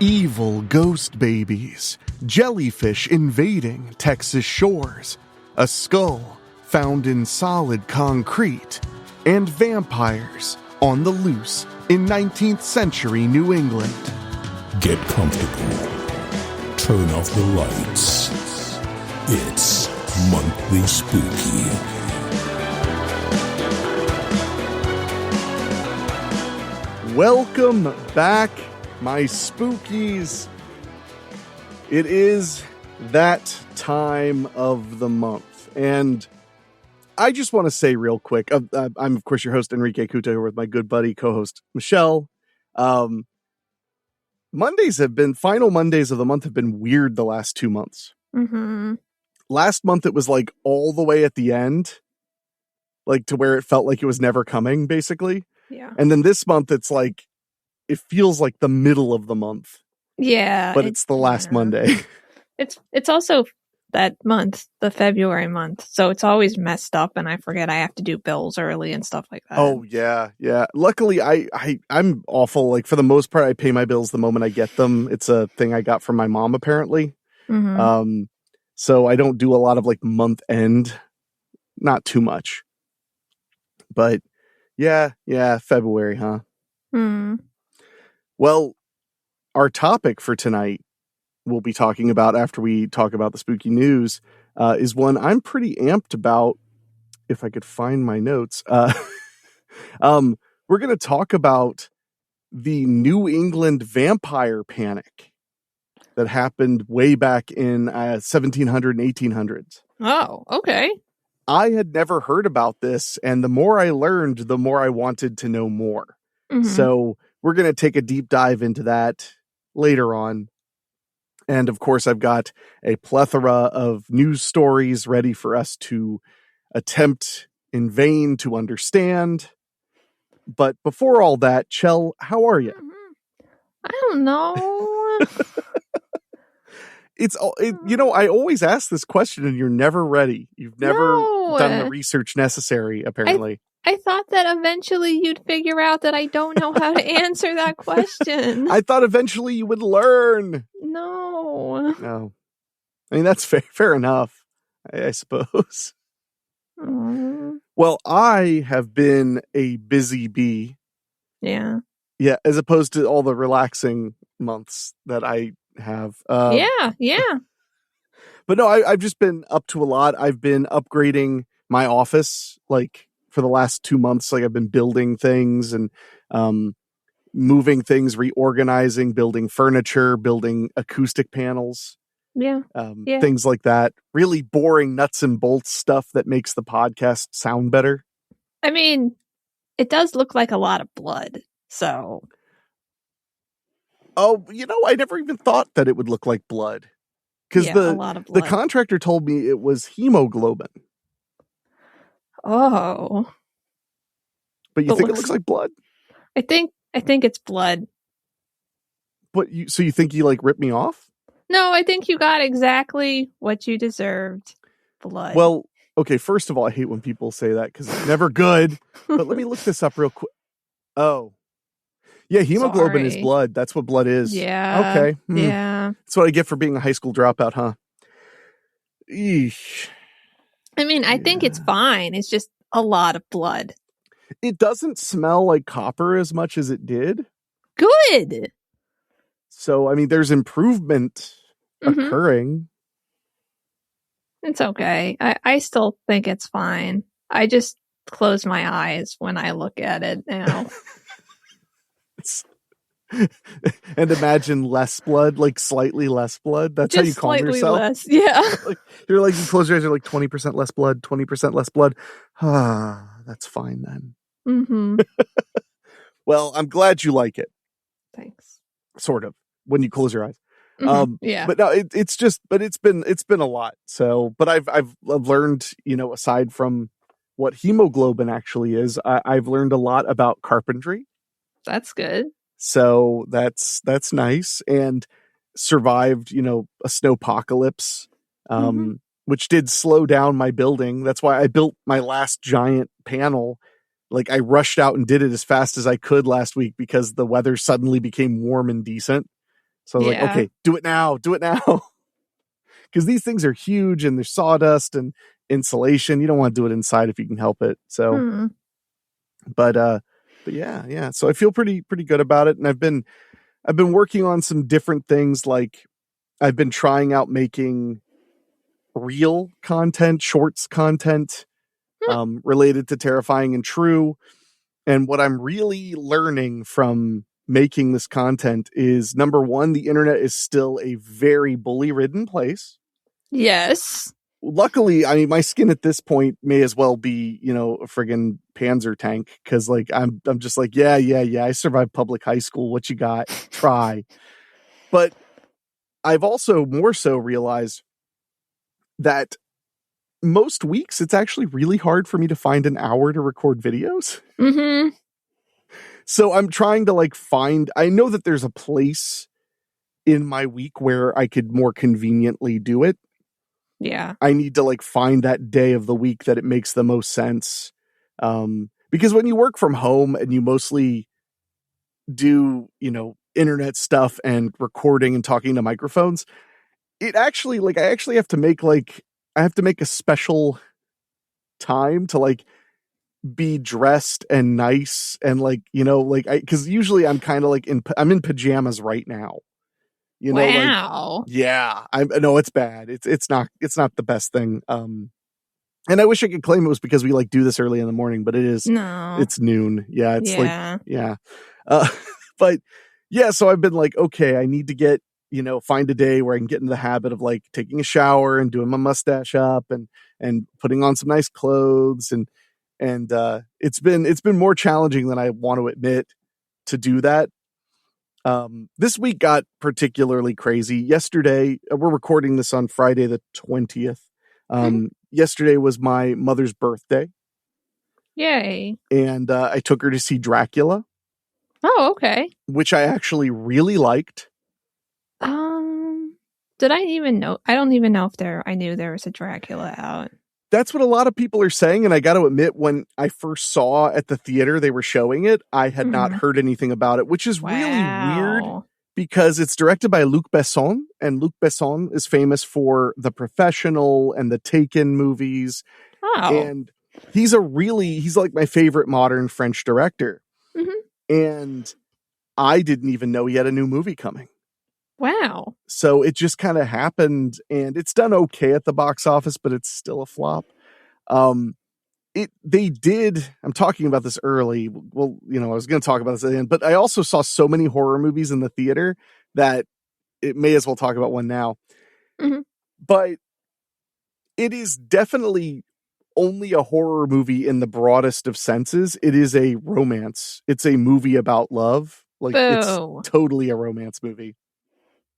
Evil ghost babies, jellyfish invading Texas shores, a skull found in solid concrete, and vampires on the loose in 19th century New England. Get comfortable. Turn off the lights. It's Monthly Spooky. Welcome back, my spookies. It is that time of the month, and I just want to say real quick, I'm of course your host Henrique here with my good buddy co-host Michelle. Final Mondays of the month have been weird the last 2 months. Mm-hmm. Last month it was like all the way at the end, like to where it felt like it was never coming, basically. Yeah. And then this month it's like, it feels like the middle of the month. Yeah. But it's the last Monday. It's also that month, the February month. So it's always messed up and I forget I have to do bills early and stuff like that. Oh yeah. Yeah. Luckily I'm awful. Like for the most part, I pay my bills the moment I get them. It's a thing I got from my mom apparently. Mm-hmm. So I don't do a lot of like month end, not too much, but yeah. February, huh? Mm. Well, our topic for tonight we'll be talking about after we talk about the spooky news is one I'm pretty amped about. If I could find my notes, we're going to talk about the New England vampire panic that happened way back in 1700 and 1800s. Oh, okay. I had never heard about this, and the more I learned, the more I wanted to know more. Mm-hmm. So we're going to take a deep dive into that later on. And of course, I've got a plethora of news stories ready for us to attempt in vain to understand. But before all that, Chell, how are you? I don't know. I always ask this question and you're never ready. You've never done the research necessary, apparently. I thought that eventually you'd figure out that I don't know how to answer that question. I thought eventually you would learn. No. I mean, that's fair enough, I suppose. Well, I have been a busy bee. Yeah. Yeah, as opposed to all the relaxing months that I have. Yeah. But no, I've just been up to a lot. I've been upgrading my office, like, for the last 2 months. Like, I've been building things and moving things, reorganizing, building furniture, building acoustic panels. Yeah. Things like that. Really boring nuts and bolts stuff that makes the podcast sound better. I mean, it does look like a lot of blood, so. Oh, I never even thought that it would look like blood. Because a lot of blood. The contractor told me it was hemoglobin. Oh. But you think it looks like blood? I think it's blood. But so you think you like ripped me off? No, I think you got exactly what you deserved. Blood. Well, okay, first of all, I hate when people say that because it's never good. But let me look this up real quick. Oh. Yeah, hemoglobin is blood. That's what blood is. Yeah. Okay. Yeah. That's what I get for being a high school dropout, huh? Eesh. I mean, I think it's fine. It's just a lot of blood. It doesn't smell like copper as much as it did. Good. So, I mean, there's improvement occurring. It's okay. I still think it's fine. I just close my eyes when I look at it now. And imagine less blood, like slightly less blood. That's just how you calm slightly yourself. Less, yeah. You're like, you close your eyes, you're like 20% less blood, 20% less blood. That's fine then. Mm-hmm. Well, I'm glad you like it. Thanks. Sort of, when you close your eyes. Yeah. But no, it's been a lot. So, but I've learned, aside from what hemoglobin actually is, I've learned a lot about carpentry. That's good. So that's nice, and survived, a snowpocalypse, which did slow down my building. That's why I built my last giant panel. Like, I rushed out and did it as fast as I could last week because the weather suddenly became warm and decent. So I was like, okay, do it now. Because these things are huge and they're sawdust and insulation. You don't want to do it inside if you can help it. So, but yeah. So I feel pretty good about it. And I've been working on some different things. Like I've been trying out making reel content, shorts content, related to Terrifying and True. And what I'm really learning from making this content is, number one, the internet is still a very bully-ridden place. Yes. Luckily, I mean, my skin at this point may as well be, a friggin' Panzer tank. Cause like, I'm just like, yeah. I survived public high school. What you got? Try. But I've also more so realized that most weeks it's actually really hard for me to find an hour to record videos. Mm-hmm. So I'm trying to I know that there's a place in my week where I could more conveniently do it. Yeah. I need to find that day of the week that it makes the most sense. Because when you work from home and you mostly do, internet stuff and recording and talking to microphones, it actually I actually have to make I have to make a special time to be dressed and nice and because usually I'm kind of I'm in pajamas right now. Wow. Yeah, no, it's bad. It's not the best thing. And I wish I could claim it was because we do this early in the morning, but it is. No. It's noon. Yeah, it's yeah. But yeah, so I've been okay, I need to get find a day where I can get into the habit of taking a shower and doing my mustache up and putting on some nice clothes and it's been more challenging than I want to admit to do that. This week got particularly crazy. Yesterday, we're recording this on Friday the 20th. Yesterday was my mother's birthday. Yay. And I took her to see Dracula. Oh, okay. Which I actually really liked. Did I even know? I don't even know if I knew there was a Dracula out. That's what a lot of people are saying. And I got to admit, when I first saw at the theater they were showing it, I had not heard anything about it, which is really weird because it's directed by Luc Besson. And Luc Besson is famous for The Professional and the Taken movies. Oh. And he's my favorite modern French director. And I didn't even know he had a new movie coming. Wow. So it just kind of happened, and it's done okay at the box office, but it's still a flop. I'm talking about this early. Well, I was going to talk about this at the end, but I also saw so many horror movies in the theater that it may as well talk about one now. But it is definitely only a horror movie in the broadest of senses. It is a romance. It's a movie about love. It's totally a romance movie.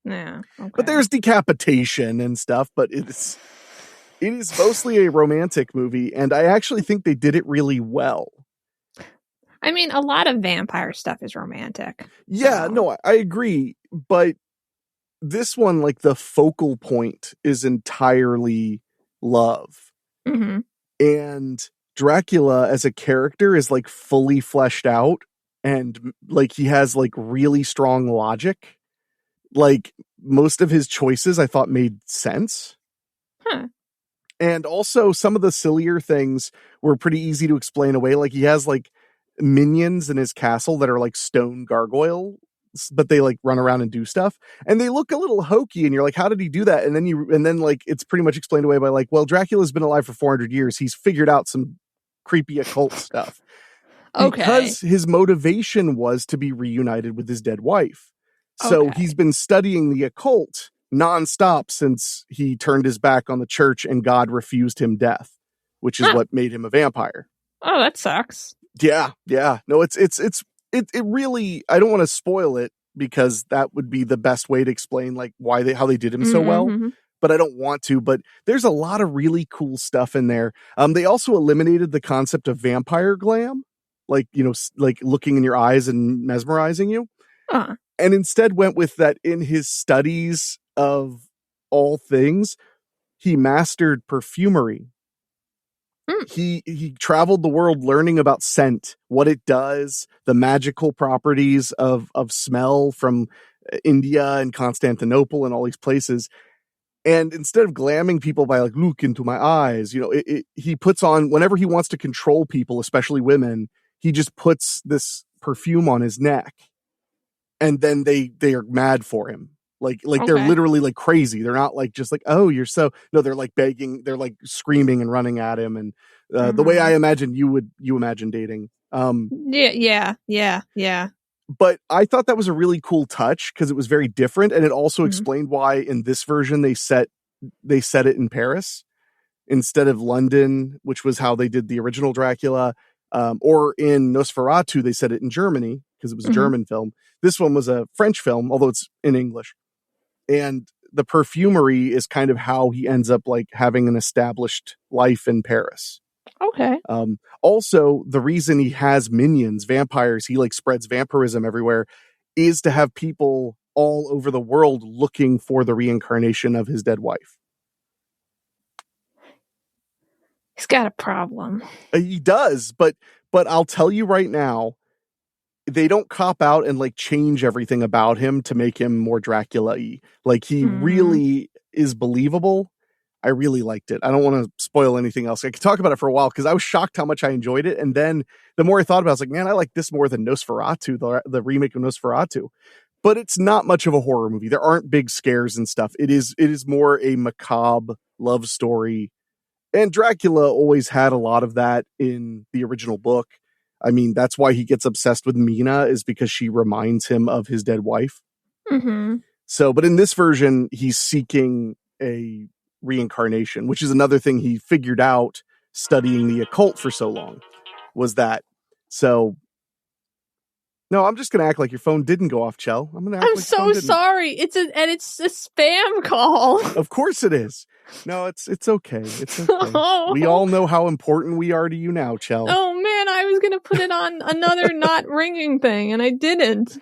Yeah. Okay. But there's decapitation and stuff, but it is mostly a romantic movie, and I actually think they did it really well. I mean, a lot of vampire stuff is romantic. Yeah, no, I agree, but this one, the focal point is entirely love. And Dracula as a character is fully fleshed out, and he has really strong logic. Most of his choices I thought made sense. And also some of the sillier things were pretty easy to explain away. He has minions in his castle that are stone gargoyles, but they run around and do stuff, and they look a little hokey, and you're like, how did he do that? And then it's pretty much explained away by well, Dracula's been alive for 400 years. He's figured out some creepy occult stuff. Because his motivation was to be reunited with his dead wife. So he's been studying the occult nonstop since he turned his back on the church and God refused him death, which is what made him a vampire. Oh, that sucks. Yeah. No, it really, I don't want to spoil it because that would be the best way to explain how they did him so well. But I don't want to. But there's a lot of really cool stuff in there. They also eliminated the concept of vampire glam, looking in your eyes and mesmerizing you. And instead went with that in his studies of all things, he mastered perfumery. He traveled the world learning about scent, what it does, the magical properties of smell from India and Constantinople and all these places. And instead of glamming people by like, look into my eyes, he puts on, whenever he wants to control people, especially women, he just puts this perfume on his neck, and then they are mad for him. Like they're literally like crazy. They're not like just like, oh, you're so, no, they're like begging, they're like screaming and running at him. And the way I imagine you imagine dating. Yeah. But I thought that was a really cool touch because it was very different, and it also explained why in this version they set it in Paris instead of London, which was how they did the original Dracula. Or in Nosferatu, they set it in Germany because it was a German film. This one was a French film, although it's in English. And the perfumery is kind of how he ends up like having an established life in Paris. Okay. Also, the reason he has minions, vampires, he like spreads vampirism everywhere, is to have people all over the world looking for the reincarnation of his dead wife. He's got a problem. He does, but I'll tell you right now, they don't cop out and like change everything about him to make him more Dracula-y. Like he really is believable. I really liked it. I don't want to spoil anything else. I could talk about it for a while because I was shocked how much I enjoyed it. And then the more I thought about it, I was like, man, I like this more than Nosferatu, the remake of Nosferatu. But it's not much of a horror movie. There aren't big scares and stuff. It is more a macabre love story. And Dracula always had a lot of that in the original book. I mean, that's why he gets obsessed with Mina, is because she reminds him of his dead wife. Mm-hmm. So, but in this version, he's seeking a reincarnation, which is another thing he figured out studying the occult for so long, was that. So, no, I'm just going to act like your phone didn't go off, Chell. I'm so sorry. It's a spam call. Of course it is. No, it's okay. It's okay. Oh. We all know how important we are to you now, Chell. Oh man, I was going to put it on another not ringing thing, and I didn't.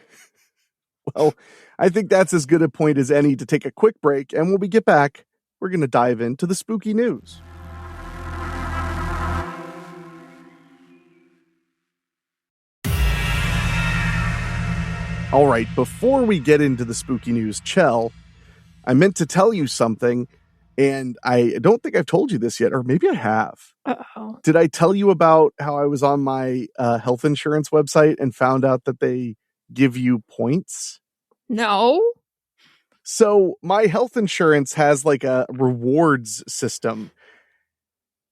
Well, I think that's as good a point as any to take a quick break, and when we get back, we're going to dive into the spooky news. All right, before we get into the spooky news, Chell, I meant to tell you something, and I don't think I've told you this yet, or maybe I have. Uh-oh. Did I tell you about how I was on my health insurance website and found out that they give you points? No. So my health insurance has like a rewards system.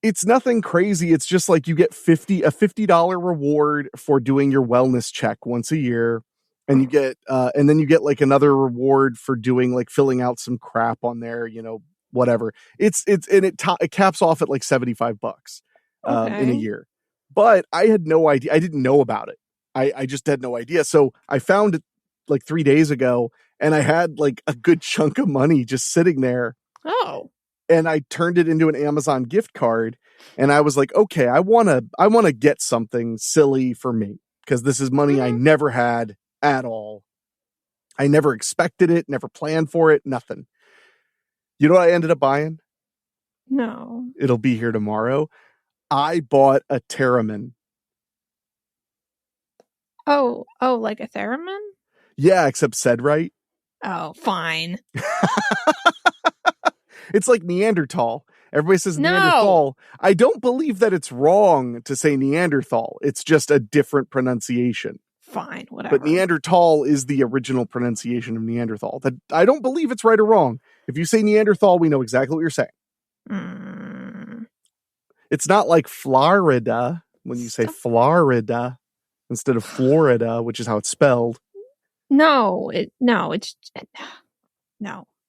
It's nothing crazy. It's just like you get a $50 reward for doing your wellness check once a year. And you get, and then you get like another reward for doing like filling out some crap on there, whatever. It caps off at like $75 in a year. But I had no idea. I didn't know about it. I just had no idea. So I found it like 3 days ago, and I had like a good chunk of money just sitting there. Oh. And I turned it into an Amazon gift card, and I was like, okay, I want to get something silly for me, because this is money I never had at all. I never expected it, never planned for it, nothing. You know what I ended up buying? No. It'll be here tomorrow. I bought a theremin. Oh, like a theremin? Yeah, except said right. Oh, fine. It's like Neanderthal. Everybody says Neanderthal. I don't believe that it's wrong to say Neanderthal. It's just a different pronunciation. Fine, whatever. But Neanderthal is the original pronunciation of Neanderthal. That I don't believe it's right or wrong. If you say Neanderthal, we know exactly what you're saying. It's not like Florida when you say Florida instead of Florida, which is how it's spelled. No,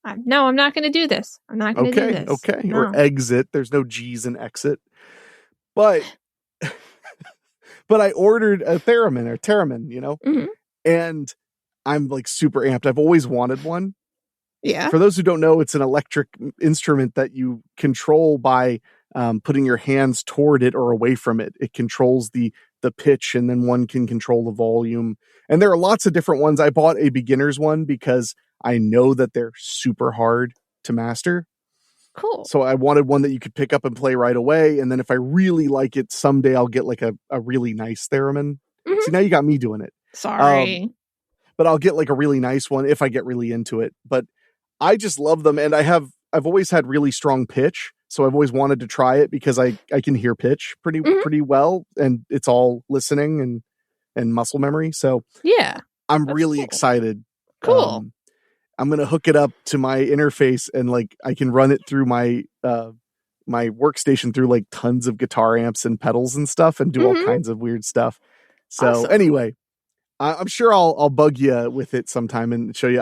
I'm not going to do this. I'm not going to do this. Okay. No. Or exit. There's no G's in exit. But I ordered a theremin, Mm-hmm. and I'm like super amped. I've always wanted one. Yeah. For those who don't know, it's an electric instrument that you control by putting your hands toward it or away from it. It controls the pitch, and then one can control the volume. And there are lots of different ones. I bought a beginner's one because I know that they're super hard to master. Cool. So I wanted one that you could pick up and play right away. And then if I really like it, someday I'll get like a really nice theremin. Mm-hmm. See, now you got me doing it. Sorry. but I'll get like a really nice one if I get really into it. But I just love them, and I've always had really strong pitch, so I've always wanted to try it because I can hear pitch pretty well, and it's all listening and muscle memory. So yeah, I'm really excited. Cool. I'm gonna hook it up to my interface, and like I can run it through my my workstation through like tons of guitar amps and pedals and stuff, and do all kinds of weird stuff. So anyway, I'm sure I'll bug you with it sometime and show you.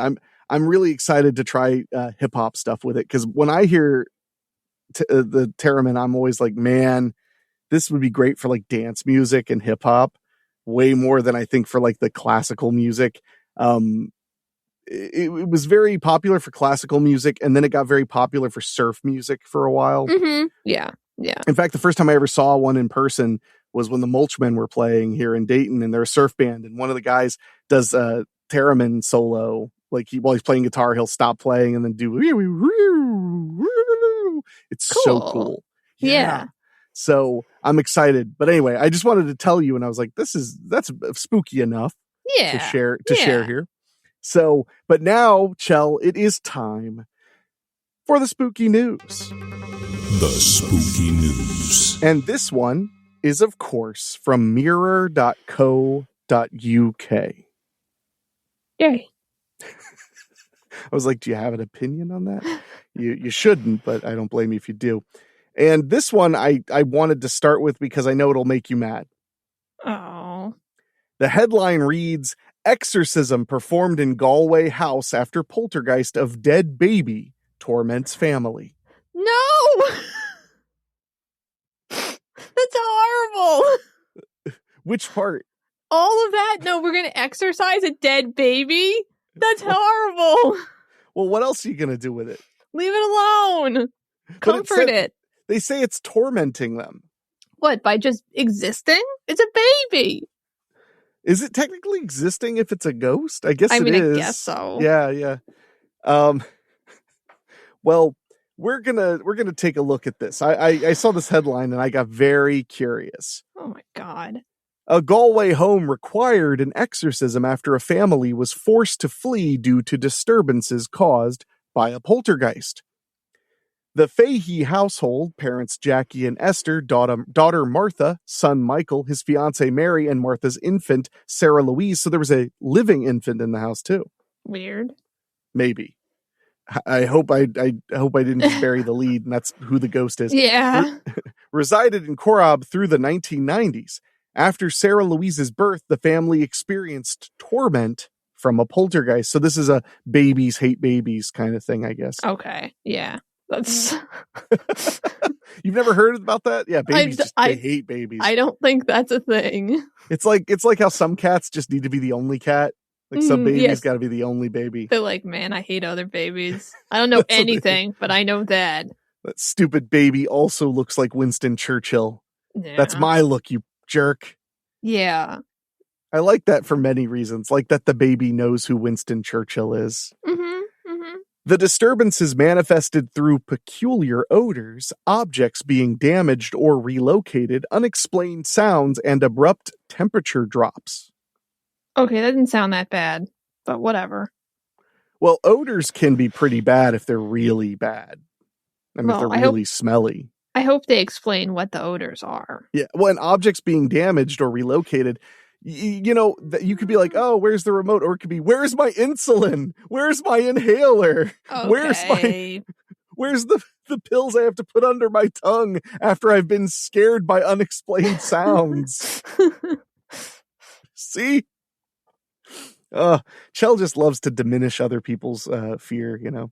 I'm really excited to try hip hop stuff with it, because when I hear the theremin, I'm always like, man, this would be great for like dance music and hip hop, way more than I think for like the classical music. It was very popular for classical music, and then it got very popular for surf music for a while. Yeah. In fact, the first time I ever saw one in person was when the Mulchmen were playing here in Dayton, and they're a surf band, and one of the guys does a theremin solo. Like while he's playing guitar, he'll stop playing and then do. It's so cool. Yeah. So I'm excited. But anyway, I just wanted to tell you, and I was like, that's spooky enough to share here. So, but now, Chell, it is time for the spooky news. The spooky news. And this one is, of course, from mirror.co.uk. Yay. I was like, do you have an opinion on that? You shouldn't, but I don't blame you if you do. And this one I wanted to start with because I know it'll make you mad. Oh. The headline reads, Exorcism performed in Galway house after poltergeist of dead baby torments family. No! That's horrible. Which part? All of that? No, we're going to exorcise a dead baby? That's horrible. Well, what else are you going to do with it? Leave it alone. Comfort it. They say it's tormenting them. What, by just existing? It's a baby. Is it technically existing if it's a ghost? I guess it is. I guess so. Yeah. Well, we're gonna take a look at this. I saw this headline and I got very curious. Oh my God. A Galway home required an exorcism after a family was forced to flee due to disturbances caused by a poltergeist. The Fahey household, parents Jackie and Esther, daughter Martha, son Michael, his fiancée Mary, and Martha's infant, Sarah Louise. So there was a living infant in the house too. Weird. Maybe. I hope I didn't just bury the lead, and that's who the ghost is. Yeah. Resided in Corab through the 1990s. After Sarah Louise's birth, the family experienced torment from a poltergeist. So this is a babies hate babies kind of thing, I guess. Okay. Yeah. That's. You've never heard about that? Yeah, babies they hate babies. I don't think that's a thing. It's like how some cats just need to be the only cat. Like some babies got to be the only baby. They're like, man, I hate other babies. I don't know anything, but I know that. That stupid baby also looks like Winston Churchill. Yeah. That's my look, you jerk. Yeah. I like that for many reasons. Like that the baby knows who Winston Churchill is. The disturbances manifested through peculiar odors, objects being damaged or relocated, unexplained sounds, and abrupt temperature drops. Okay, that didn't sound that bad, but whatever. Well, odors can be pretty bad if they're really bad. I mean, if they're really smelly. I hope they explain what the odors are. Yeah, well, and objects being damaged or relocated, you know, you could be like, oh, where's the remote? Or it could be, where's my insulin? Where's my inhaler? Okay. Where's the pills I have to put under my tongue after I've been scared by unexplained sounds? See? Chell just loves to diminish other people's fear, you know.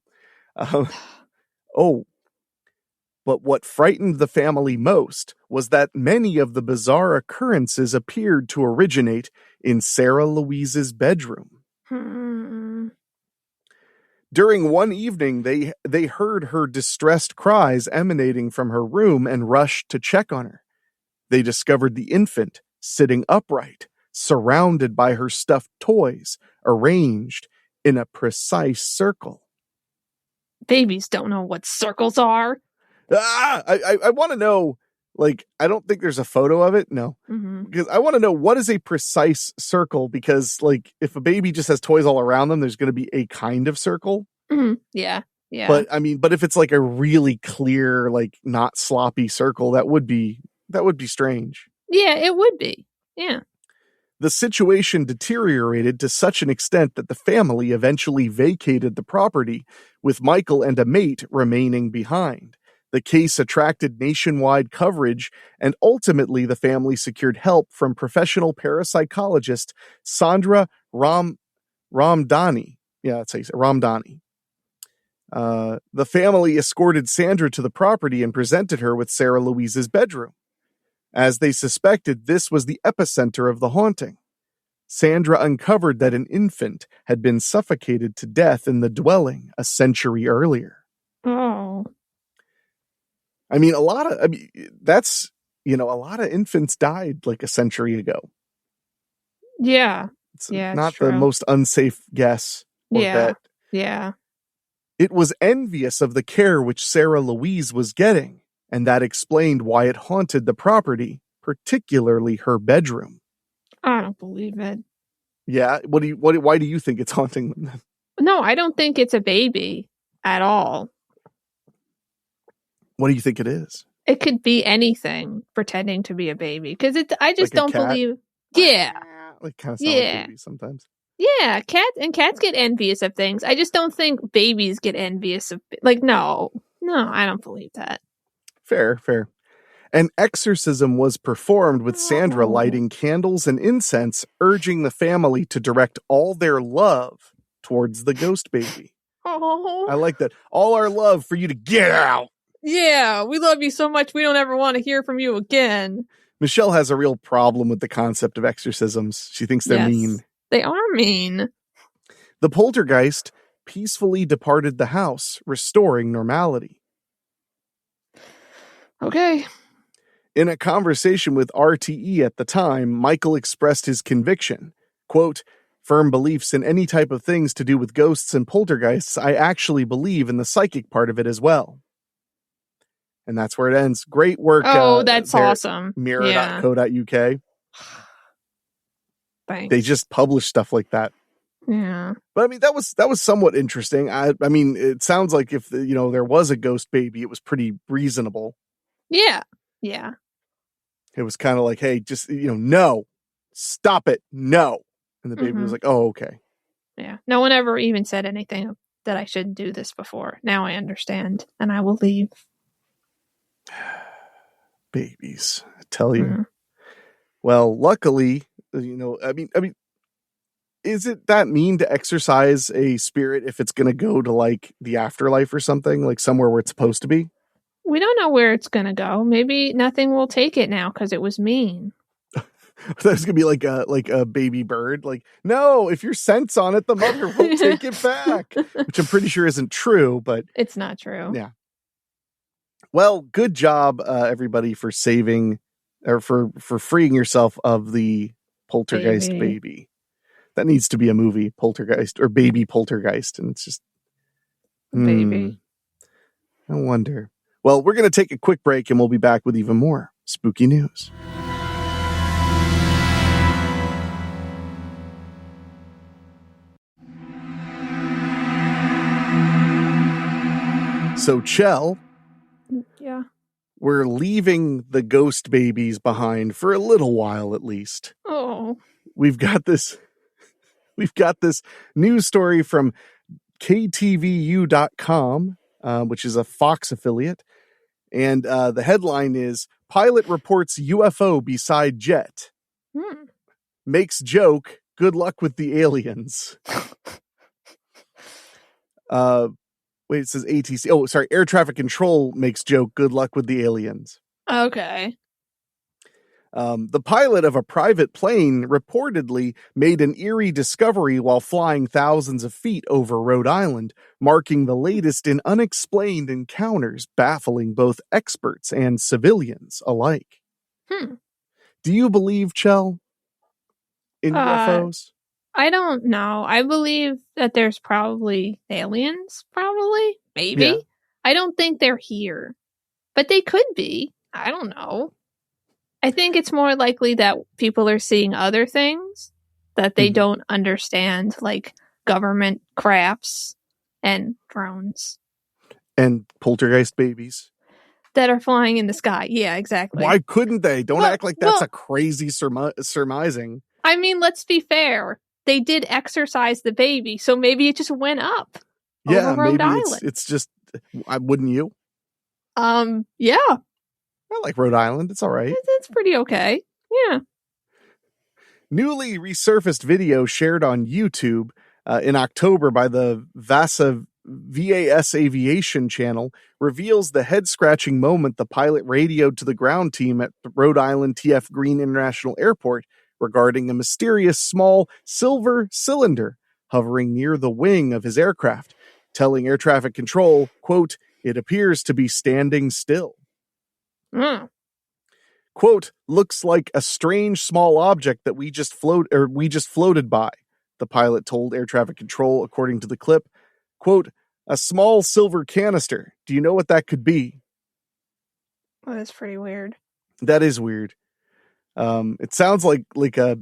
But what frightened the family most was that many of the bizarre occurrences appeared to originate in Sarah Louise's bedroom. During one evening, they heard her distressed cries emanating from her room and rushed to check on her. They discovered the infant sitting upright, surrounded by her stuffed toys, arranged in a precise circle. Babies don't know what circles are. I want to know, Like, I don't think there's a photo of it. No. Mm-hmm. Because I want to know, what is a precise circle? Because, like, if a baby just has toys all around them, there's going to be a kind of circle. Mm-hmm. Yeah. Yeah. But I mean, but if it's like a really clear, like not sloppy circle, that would be strange. Yeah, it would be. Yeah. The situation deteriorated to such an extent that the family eventually vacated the property, with Michael and a mate remaining behind. The case attracted nationwide coverage, and ultimately the family secured help from professional parapsychologist Sandra Ramdani. Yeah, that's how you say Ramdani. The family escorted Sandra to the property and presented her with Sarah Louise's bedroom. As they suspected, this was the epicenter of the haunting. Sandra uncovered that an infant had been suffocated to death in the dwelling a century earlier. Oh. I mean, a lot of infants died like a century ago. Yeah. It's Yeah, not it's true. the most unsafe guess or bet. Yeah. It was envious of the care which Sarah Louise was getting, and that explained why it haunted the property, particularly her bedroom. I don't believe it. Yeah, why do you think it's haunting them? No, I don't think it's a baby at all. What do you think it is? It could be anything pretending to be a baby, because I just Like a don't cat? believe. Yeah. Like kind of sound like babies sometimes. Yeah, cats get envious of things. I just don't think babies get envious of, like, no, I don't believe that. Fair. An exorcism was performed with Sandra lighting candles and incense, urging the family to direct all their love towards the ghost baby. Oh, I like that. All our love for you to get out. Yeah, we love you so much we don't ever want to hear from you again. Michelle has a real problem with the concept of exorcisms. She thinks they're mean. They are mean. The poltergeist peacefully departed the house, restoring normality. Okay. In a conversation with RTE at the time, Michael expressed his conviction. Quote, "Firm beliefs in any type of things to do with ghosts and poltergeists, I actually believe in the psychic part of it as well." And that's where it ends. Great work. Oh, that's awesome. Mirror.co.uk. Thanks. They just publish stuff like that. Yeah. But I mean, that was somewhat interesting. I mean, it sounds like if there was a ghost baby, it was pretty reasonable. Yeah. It was kind of like, hey, just no, stop it, no. And the baby was like, oh, okay. Yeah. No one ever even said anything that I shouldn't do this before. Now I understand, and I will leave. Babies, I tell you. Well, luckily, I mean, is it that mean to exorcise a spirit if it's going to go to like the afterlife or something, like somewhere where it's supposed to be? We don't know where it's going to go. Maybe nothing will take it now because it was mean. There's going to be like a baby bird. Like, no, if your scent's on it, the mother will take it back, which I'm pretty sure isn't true, but it's not true. Yeah. Well, good job, everybody, for saving or for freeing yourself of the poltergeist baby. That needs to be a movie, Poltergeist or Baby Poltergeist, and it's just baby. No wonder. Well, we're going to take a quick break, and we'll be back with even more spooky news. So, Chell. Yeah. We're leaving the ghost babies behind for a little while, at least. Oh. We've got this news story from KTVU.com, which is a Fox affiliate. And the headline is, "Pilot reports UFO beside jet. Makes joke, good luck with the aliens." Wait, it says ATC. Oh, sorry. Air traffic control makes joke, good luck with the aliens. Okay. The pilot of a private plane reportedly made an eerie discovery while flying thousands of feet over Rhode Island, marking the latest in unexplained encounters, baffling both experts and civilians alike. Do you believe, Chell, in UFOs? I don't know. I believe that there's probably aliens, maybe. Yeah. I don't think they're here, but they could be. I don't know. I think it's more likely that people are seeing other things that they don't understand, like government crafts and drones. And poltergeist babies. That are flying in the sky. Yeah, exactly. Why couldn't they? Don't act like that's a crazy surmising. I mean, let's be fair. They did exorcise the baby, so maybe it just went up. Yeah, over Rhode maybe Island. it's just. Wouldn't you? Yeah. I like Rhode Island. It's all right. It's pretty okay. Yeah. Newly resurfaced video shared on YouTube in October by the VAS Aviation channel reveals the head-scratching moment the pilot radioed to the ground team at the Rhode Island TF Green International Airport regarding a mysterious small silver cylinder hovering near the wing of his aircraft, telling air traffic control, quote, "It appears to be standing still." Quote, "Looks like a strange small object that we just floated by," the pilot told air traffic control, according to the clip. Quote, "A small silver canister. Do you know what that could be?" Well, that's pretty weird. That is weird. It sounds like a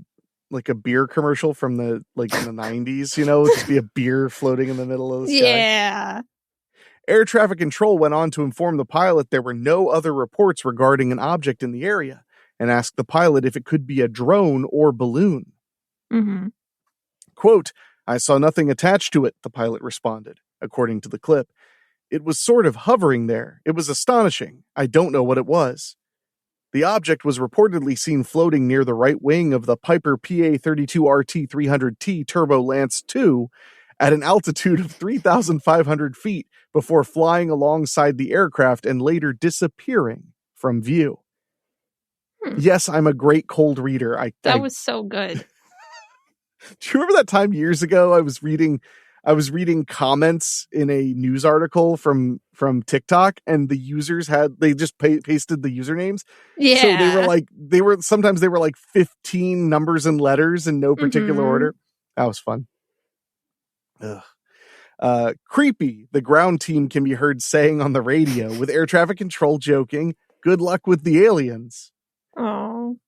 beer commercial from the in the 90s, just be a beer floating in the middle of the sky. Yeah. Air traffic control went on to inform the pilot there were no other reports regarding an object in the area and asked the pilot if it could be a drone or balloon. Mm-hmm. Quote, "I saw nothing attached to it," the pilot responded, according to the clip. "It was sort of hovering there. It was astonishing. I don't know what it was." The object was reportedly seen floating near the right wing of the Piper PA-32RT-300T Turbo Lance II at an altitude of 3,500 feet before flying alongside the aircraft and later disappearing from view. Yes, I'm a great cold reader. That was so good. Do you remember that time years ago I was reading comments in a news article from TikTok, and the users they just pasted the usernames. Yeah. So they were sometimes 15 numbers and letters in no particular order. That was fun. Ugh. Creepy, the ground team can be heard saying on the radio, with air traffic control joking, "Good luck with the aliens." Oh.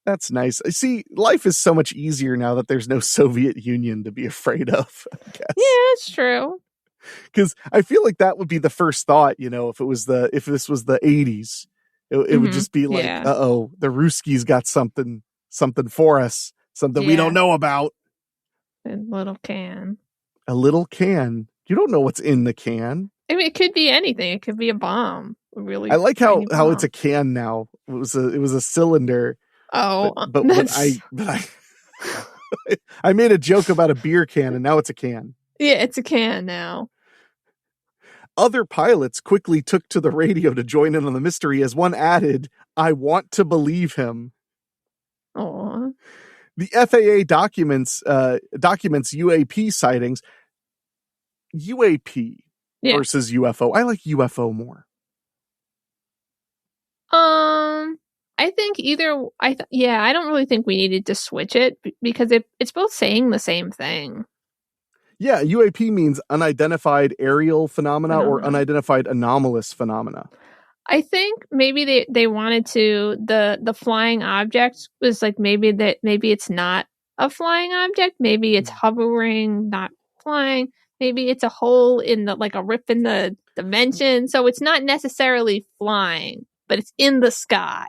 That's nice. See, life is so much easier now that there's no Soviet Union to be afraid of, I guess. Yeah, it's true. Because I feel like that would be the first thought, if this was the 80s. It would just be like, uh-oh, the Ruskies got something for us, something we don't know about. A little can. A little can. You don't know what's in the can. I mean, it could be anything. It could be a bomb. I like how it's a can now. It was a cylinder. Oh, but I made a joke about a beer can, and now it's a can. Yeah, it's a can now. Other pilots quickly took to the radio to join in on the mystery, as one added, "I want to believe him." Aww. The FAA documents UAP sightings. UAP versus UFO. I like UFO more. I think I don't really think we needed to switch it because it's both saying the same thing. Yeah, UAP means unidentified aerial phenomena or unidentified anomalous phenomena. I think maybe they wanted to the flying object was like maybe it's not a flying object, maybe it's hovering, not flying, maybe it's a hole in a rip in the dimension, so it's not necessarily flying, but it's in the sky.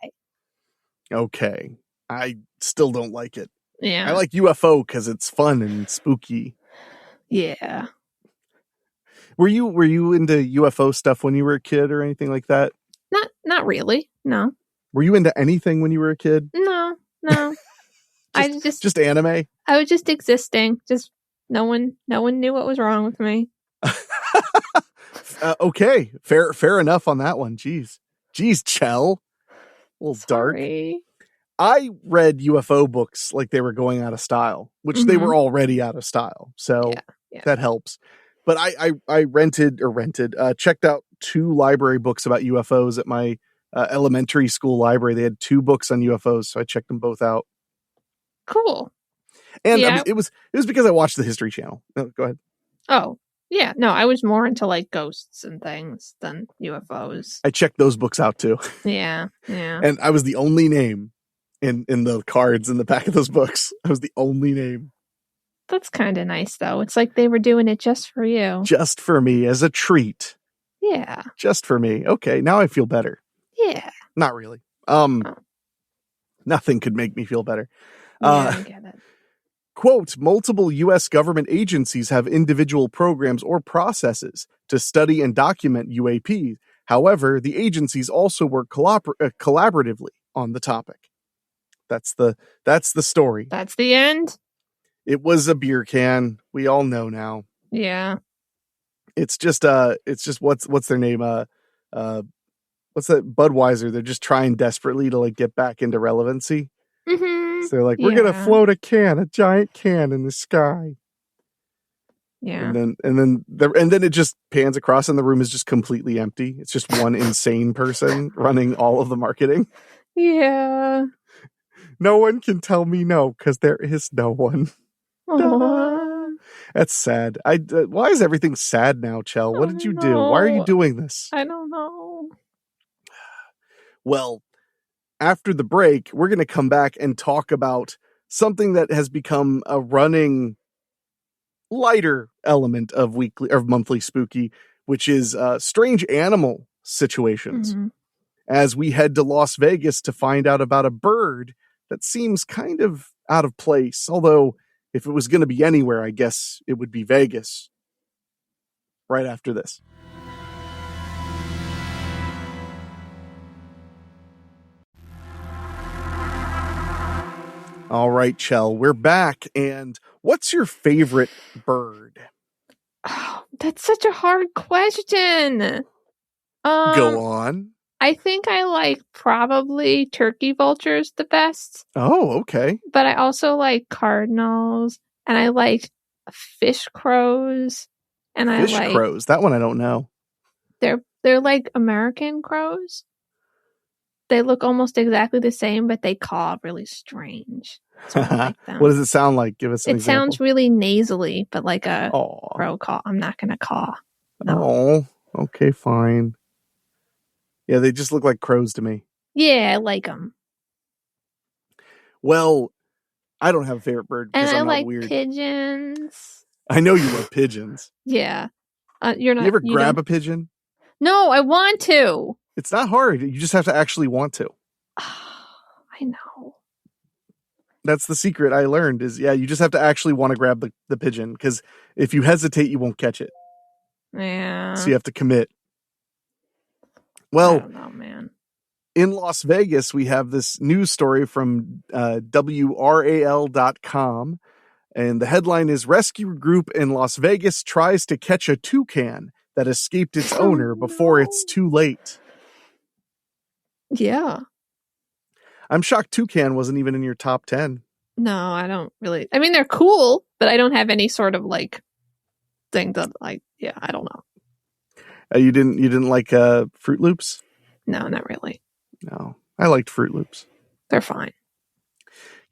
Okay. I still don't like it. Yeah. I like UFO because it's fun and spooky. Yeah. Were you into UFO stuff when you were a kid or anything like that? Not really. No. Were you into anything when you were a kid? No. just anime? I was just existing. Just no one knew what was wrong with me. Okay. Fair enough on that one. Jeez, Chell. A little Sorry. dark. I read UFO books like they were going out of style, which they were already out of style. So that helps. But I checked out 2 library books about UFOs at my elementary school library. They had 2 books on UFOs, so I checked them both out. Cool. And I mean, it was because I watched the History Channel. No, go ahead. Oh, Yeah, no, I was more into like ghosts and things than UFOs. I checked those books out too. Yeah. And I was the only name in the cards in the back of those books. I was the only name. That's kind of nice, though. It's like they were doing it just for you. Just for me, as a treat. Yeah. Just for me. Okay, now I feel better. Yeah. Not really. Nothing could make me feel better. Yeah, I get it. Quote, multiple U.S. government agencies have individual programs or processes to study and document UAPs. However, the agencies also work collaboratively on the topic. That's the story. That's the end? It was a beer can. We all know now. Yeah. It's just what's their name? What's that? Budweiser. They're just trying desperately to like get back into relevancy. Mm-hmm. So they're like, we're gonna float a giant can in the sky. Yeah. And then it just pans across and the room is just completely empty. It's just one insane person running all of the marketing. Yeah. No one can tell me no, because there is no one. That's sad. Why is everything sad now, Chell? What did you do? Why are you doing this? I don't know. Well, after the break, we're going to come back and talk about something that has become a running lighter element of monthly spooky, which is strange animal situations. Mm-hmm. As we head to Las Vegas to find out about a bird that seems kind of out of place. Although, if it was going to be anywhere, I guess it would be Vegas. Right after this. All right, Chell, we're back. And what's your favorite bird? Oh, that's such a hard question. Go on. I think I like probably turkey vultures the best. Oh, okay. But I also like cardinals, and I like fish crows, and Fish crows. That one I don't know. They're like American crows. They look almost exactly the same, but they caw really strange. So I like them. What does it sound like? Give us an example. Sounds really nasally, but like a crow caw. I'm not gonna caw. No. Oh, okay, fine. Yeah, they just look like crows to me. Yeah, I like them. Well, I don't have a favorite bird because I'm not weird. And I like pigeons. I know you love pigeons. Yeah. You're not. You ever grab a pigeon? No, I want to. It's not hard. You just have to actually want to. I know. That's the secret I learned is, you just have to actually want to grab the pigeon, because if you hesitate, you won't catch it. Yeah. So you have to commit. Well, I don't know, man. In Las Vegas, we have this news story from WRAL.com, and the headline is Rescue Group in Las Vegas tries to catch a toucan that escaped its owner before it's too late. Yeah. I'm shocked toucan wasn't even in your top 10. No, I don't really. I mean, they're cool, but I don't have any sort of like thing that like, I don't know. You didn't like Fruit Loops? No, not really. No, I liked Fruit Loops. They're fine.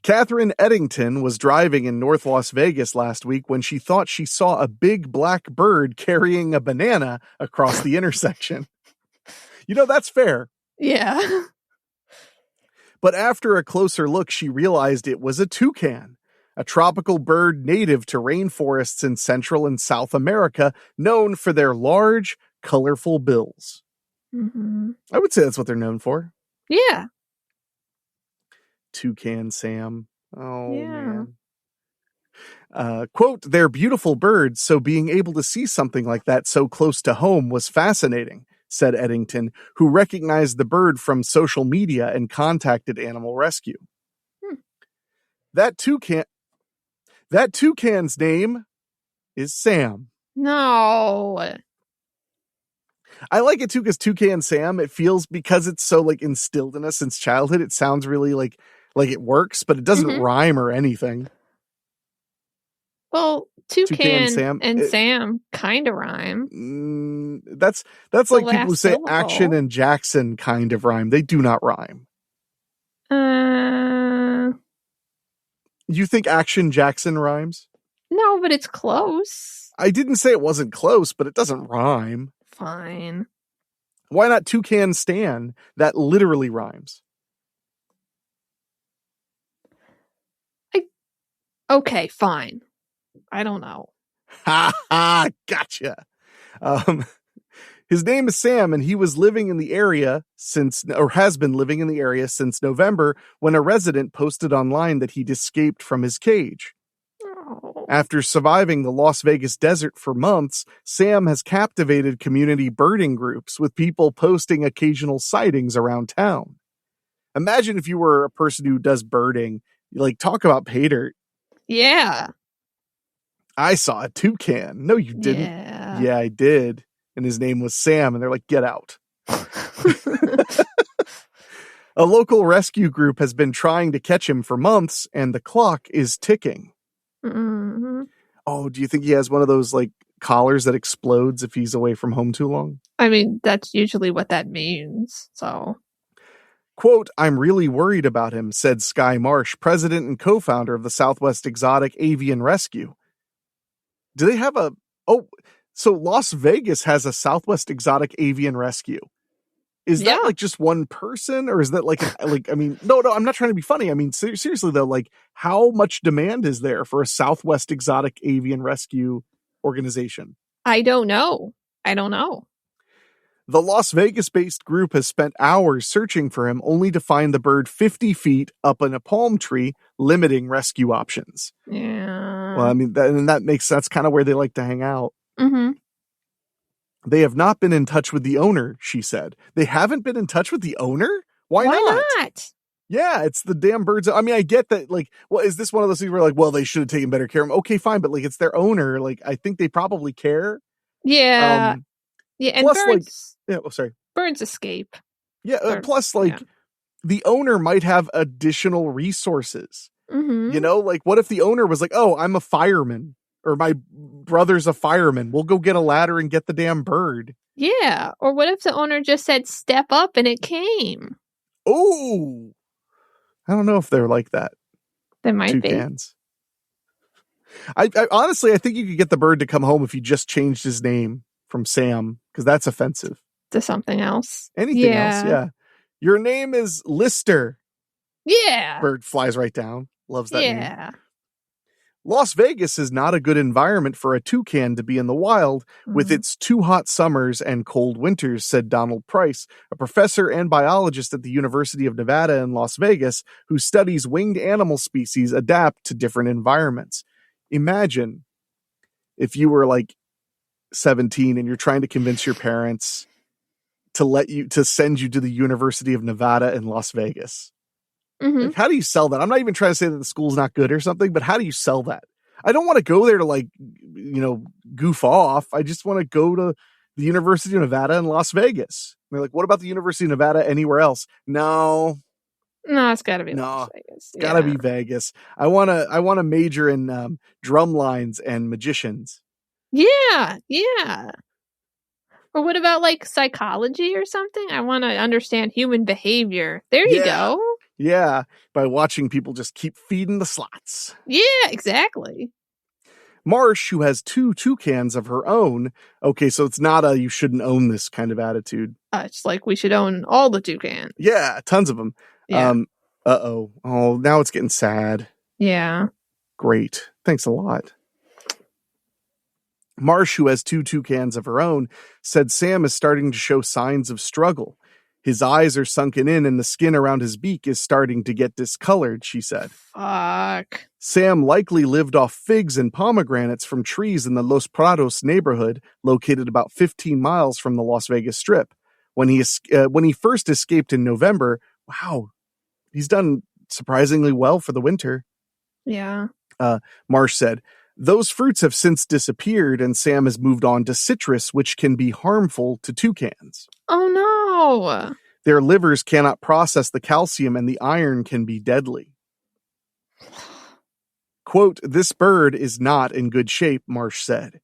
Catherine Eddington was driving in North Las Vegas last week when she thought she saw a big black bird carrying a banana across the intersection. That's fair. Yeah. But after a closer look, she realized it was a toucan, a tropical bird native to rainforests in Central and South America, known for their large, colorful bills. Mm-hmm. I would say that's what they're known for. Yeah. Toucan Sam. Oh, yeah. Man. Quote, they're beautiful birds, so being able to see something like that so close to home was fascinating, said Eddington, who recognized the bird from social media and contacted Animal Rescue. That toucan's name is Sam. No. I like it too because Toucan Sam, it feels, because it's so like instilled in us since childhood, it sounds really like it works, but it doesn't rhyme or anything. Well, toucan Sam, and Sam kind of rhyme. That's like people who say Action and Jackson kind of rhyme. They do not rhyme. You think Action Jackson rhymes? No, but it's close. I didn't say it wasn't close, but it doesn't rhyme. Fine. Why not Toucan Stan? That literally rhymes. Okay, fine. I don't know. Ha ha, gotcha. His name is Sam, and he was living in the area has been living in the area since November, when a resident posted online that he'd escaped from his cage. Oh. After surviving the Las Vegas desert for months, Sam has captivated community birding groups, with people posting occasional sightings around town. Imagine if you were a person who does birding, like, talk about pay dirt. Yeah. I saw a toucan. No, you didn't. Yeah. Yeah, I did. And his name was Sam, and they're like, get out. A local rescue group has been trying to catch him for months, and the clock is ticking. Mm-hmm. Oh, do you think he has one of those, like, collars that explodes if he's away from home too long? I mean, that's usually what that means, so... Quote, I'm really worried about him, said Sky Marsh, president and co-founder of the Southwest Exotic Avian Rescue. Do they have so Las Vegas has a Southwest Exotic Avian Rescue. Is that like just one person, or is that like, no, I'm not trying to be funny. I mean, seriously though, like, how much demand is there for a Southwest Exotic Avian Rescue organization? I don't know. The Las Vegas-based group has spent hours searching for him, only to find the bird 50 feet up in a palm tree, limiting rescue options. Yeah. Well, I mean, that's kind of where they like to hang out. Mm-hmm. They have not been in touch with the owner, she said. They haven't been in touch with the owner? Why not? Yeah, it's the damn birds. I mean, I get that, like, well, is this one of those things where, like, well, they should have taken better care of him? Okay, fine, but, like, it's their owner. Like, I think they probably care. Yeah. Yeah, and plus, birds... sorry. Birds escape. Yeah, plus, like, the owner might have additional resources. Mm-hmm. You know, like, what if the owner was like, oh, I'm a fireman, or my brother's a fireman. We'll go get a ladder and get the damn bird. Yeah, or what if the owner just said, step up, and it came? Oh, I don't know if they're like that. There might Toucans. I honestly, I think you could get the bird to come home if you just changed his name from Sam, because that's offensive. To something else. Anything else, yeah. Your name is Lister. Yeah. Bird flies right down. Loves that name. Yeah. Las Vegas is not a good environment for a toucan to be in the wild, with its too hot summers and cold winters, said Donald Price, a professor and biologist at the University of Nevada in Las Vegas, who studies winged animal species adapt to different environments. Imagine if you were like 17 and you're trying to convince your parents to send you to the University of Nevada in Las Vegas. Mm-hmm. Like, how do you sell that? I'm not even trying to say that the school's not good or something, but how do you sell that? I don't want to go there to, like, you know, goof off. I just want to go to the University of Nevada in Las Vegas. And they're like, what about the University of Nevada anywhere else? No, it's got to be Las Vegas. It's got to be Vegas. I want to major in drum lines and magicians. Yeah. Or what about, like, psychology or something? I want to understand human behavior. There you go. Yeah, by watching people just keep feeding the slots. Yeah, exactly. Marsh, who has 2 toucans of her own. Okay, so it's not a you shouldn't own this kind of attitude. It's like we should own all the toucans. Yeah, tons of them. Yeah. Oh, now it's getting sad. Yeah. Great. Thanks a lot. Marsh, who has 2 toucans of her own, said Sam is starting to show signs of struggle. His eyes are sunken in and the skin around his beak is starting to get discolored, she said. Fuck. Sam likely lived off figs and pomegranates from trees in the Los Prados neighborhood, located about 15 miles from the Las Vegas Strip. When he first escaped in November, wow, he's done surprisingly well for the winter. Yeah. Marsh said, those fruits have since disappeared and Sam has moved on to citrus, which can be harmful to toucans. Oh, no. Their livers cannot process the calcium and the iron can be deadly. Quote, this bird is not in good shape, Marsh said.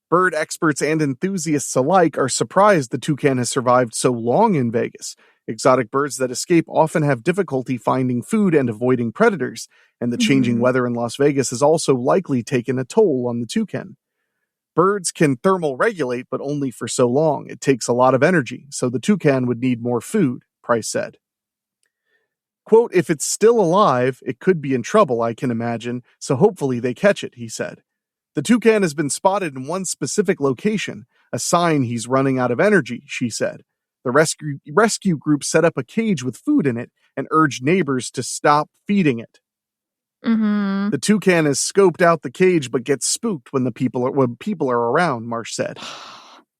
Bird experts and enthusiasts alike are surprised the toucan has survived so long in Vegas. Exotic birds that escape often have difficulty finding food and avoiding predators, and the changing weather in Las Vegas has also likely taken a toll on the toucan. Birds can thermal regulate, but only for so long. It takes a lot of energy, so the toucan would need more food, Price said. Quote, if it's still alive, it could be in trouble, I can imagine, so hopefully they catch it, he said. The toucan has been spotted in one specific location, a sign he's running out of energy, she said. The rescue group set up a cage with food in it and urged neighbors to stop feeding it. Mm-hmm. The toucan has scoped out the cage but gets spooked when people are around, Marsh said.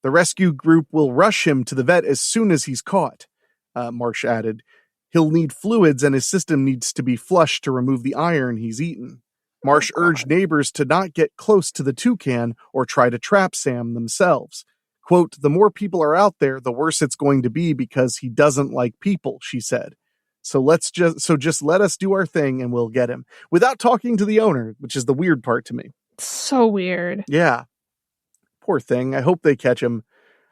The rescue group will rush him to the vet as soon as he's caught, Marsh added. He'll need fluids and his system needs to be flushed to remove the iron he's eaten. Marsh urged neighbors to not get close to the toucan or try to trap Sam themselves. Quote, the more people are out there, the worse it's going to be because he doesn't like people, she said. So just let us do our thing and we'll get him. Without talking to the owner, which is the weird part to me. So weird. Yeah. Poor thing. I hope they catch him.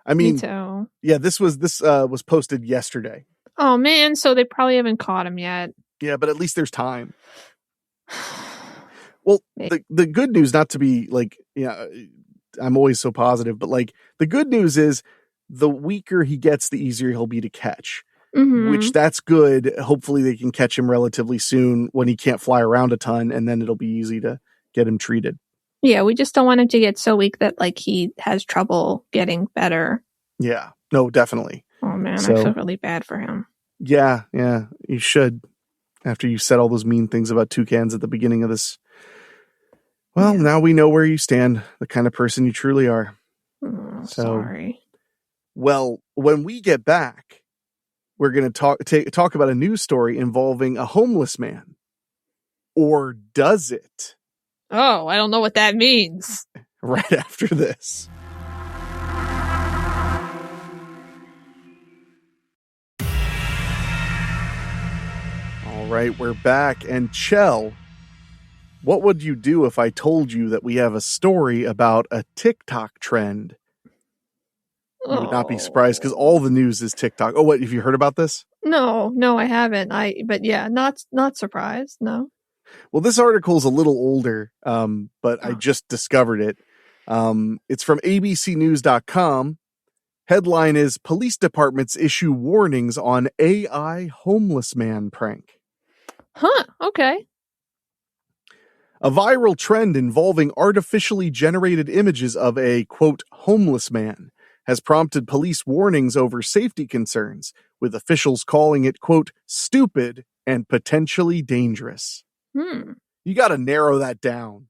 I mean, Me too. Yeah, this was posted yesterday. Oh man, so they probably haven't caught him yet. Yeah, but at least there's time. Well, the good news, not to be like, I'm always so positive, but like the good news is the weaker he gets, the easier he'll be to catch, which that's good. Hopefully they can catch him relatively soon when he can't fly around a ton, and then it'll be easy to get him treated. Yeah, we just don't want him to get so weak that like he has trouble getting better. Yeah. No, definitely. Oh man, I feel really bad for him. Yeah, you should. After you said all those mean things about toucans at the beginning of this. Well, now we know where you stand, the kind of person you truly are. Oh, sorry. Well, when we get back, we're going to talk about a news story involving a homeless man. Or does it? Oh, I don't know what that means. Right after this. All right, we're back. And Chell, what would you do if I told you that we have a story about a TikTok trend? You would not be surprised because all the news is TikTok. Oh, what? Have you heard about this? No, I haven't. But yeah, not surprised. No. Well, this article is a little older, but I just discovered it. It's from abcnews.com. Headline is Police Departments Issue Warnings on AI Homeless Man Prank. Huh, okay. A viral trend involving artificially generated images of a, quote, homeless man has prompted police warnings over safety concerns, with officials calling it, quote, stupid and potentially dangerous. You got to narrow that down.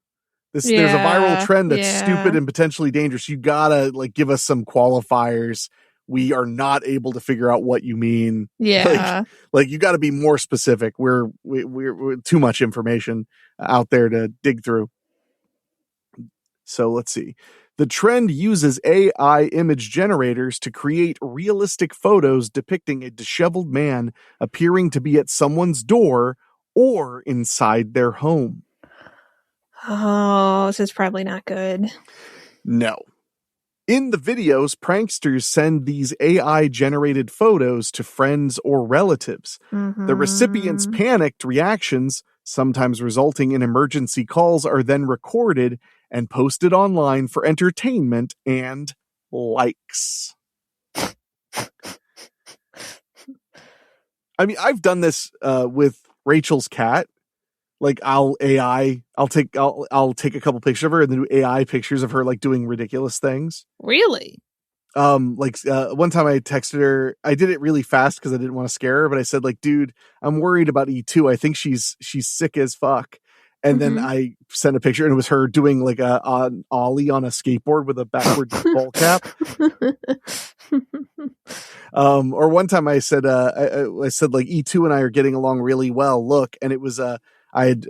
There's a viral trend that's stupid and potentially dangerous. You got to give us some qualifiers. We are not able to figure out what you mean. Yeah. Like you got to be more specific. We're too much information out there to dig through. So let's see. The trend uses AI image generators to create realistic photos depicting a disheveled man appearing to be at someone's door or inside their home. Oh, this is probably not good. No. In the videos, pranksters send these AI-generated photos to friends or relatives. The recipients' panicked reactions, sometimes resulting in emergency calls, are then recorded and posted online for entertainment and likes. I mean, I've done this with Rachel's cat. Like I'll take a couple pictures of her and then do AI pictures of her doing ridiculous things. Really? One time I texted her, I did it really fast because I didn't want to scare her, but I said dude, I'm worried about E2. I think she's sick as fuck. And then I sent a picture and it was her doing an ollie on a skateboard with a backwards ball cap. Or one time I said E2 and I are getting along really well. Look, and it was I had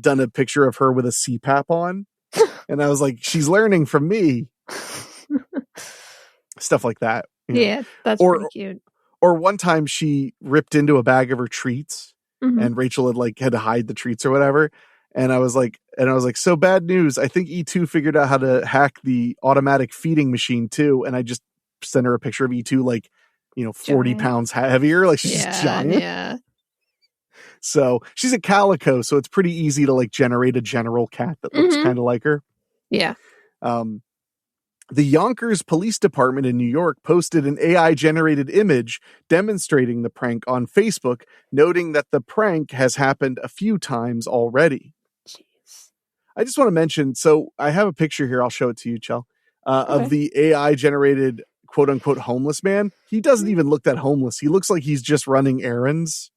done a picture of her with a CPAP on, and I was like, she's learning from me. Stuff like that. Yeah, that's pretty cute. Or one time she ripped into a bag of her treats, and Rachel had to hide the treats or whatever. And I was like, so bad news. I think E2 figured out how to hack the automatic feeding machine too. And I just sent her a picture of E2, 40 pounds heavier. She's giant. Yeah. So she's a calico, so it's pretty easy to generate a general cat that looks kind of like her. Yeah. The Yonkers Police Department in New York posted an AI-generated image demonstrating the prank on Facebook, noting that the prank has happened a few times already. Jeez. I just want to mention, so I have a picture here, I'll show it to you, Chell, Okay. of the AI-generated quote-unquote homeless man. He doesn't even look that homeless. He looks like he's just running errands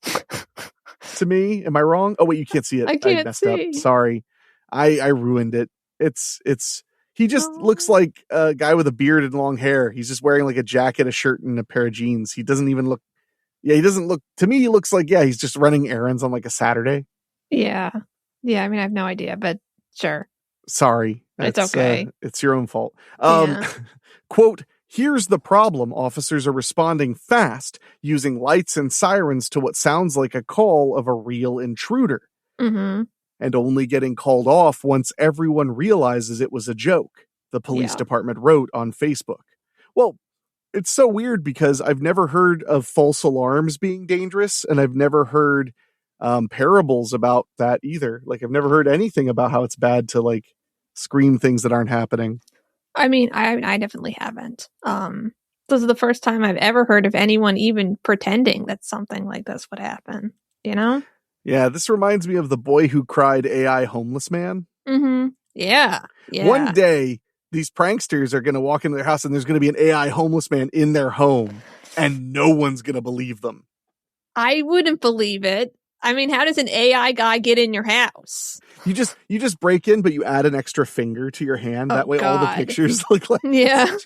to me. Am I wrong? Oh, wait, you can't see it. I can't messed see. up. Sorry. I ruined it. He just looks like a guy with a beard and long hair. He's just wearing like a jacket, a shirt, and a pair of jeans. He doesn't even look, to me, he looks like, he's just running errands on like a Saturday. Yeah. Yeah, I mean, I have no idea, but sure. Sorry. It's okay. It's your own fault. Yeah. Quote, here's the problem. Officers are responding fast, using lights and sirens to what sounds like a call of a real intruder. Mm-hmm. And only getting called off once everyone realizes it was a joke, the police department wrote on Facebook. Well, it's so weird because I've never heard of false alarms being dangerous, and I've never heard parables about that either. Like, I've never heard anything about how it's bad to like scream things that aren't happening. I mean, I definitely haven't. This is the first time I've ever heard of anyone even pretending that something like this would happen, you know? Yeah, this reminds me of The Boy Who Cried AI Homeless Man. Mm-hmm. Yeah. One day, these pranksters are going to walk into their house and there's going to be an AI homeless man in their home, and no one's going to believe them. I wouldn't believe it. I mean, how does an AI guy get in your house? You just break in, but you add an extra finger to your hand. That way all the pictures look like No,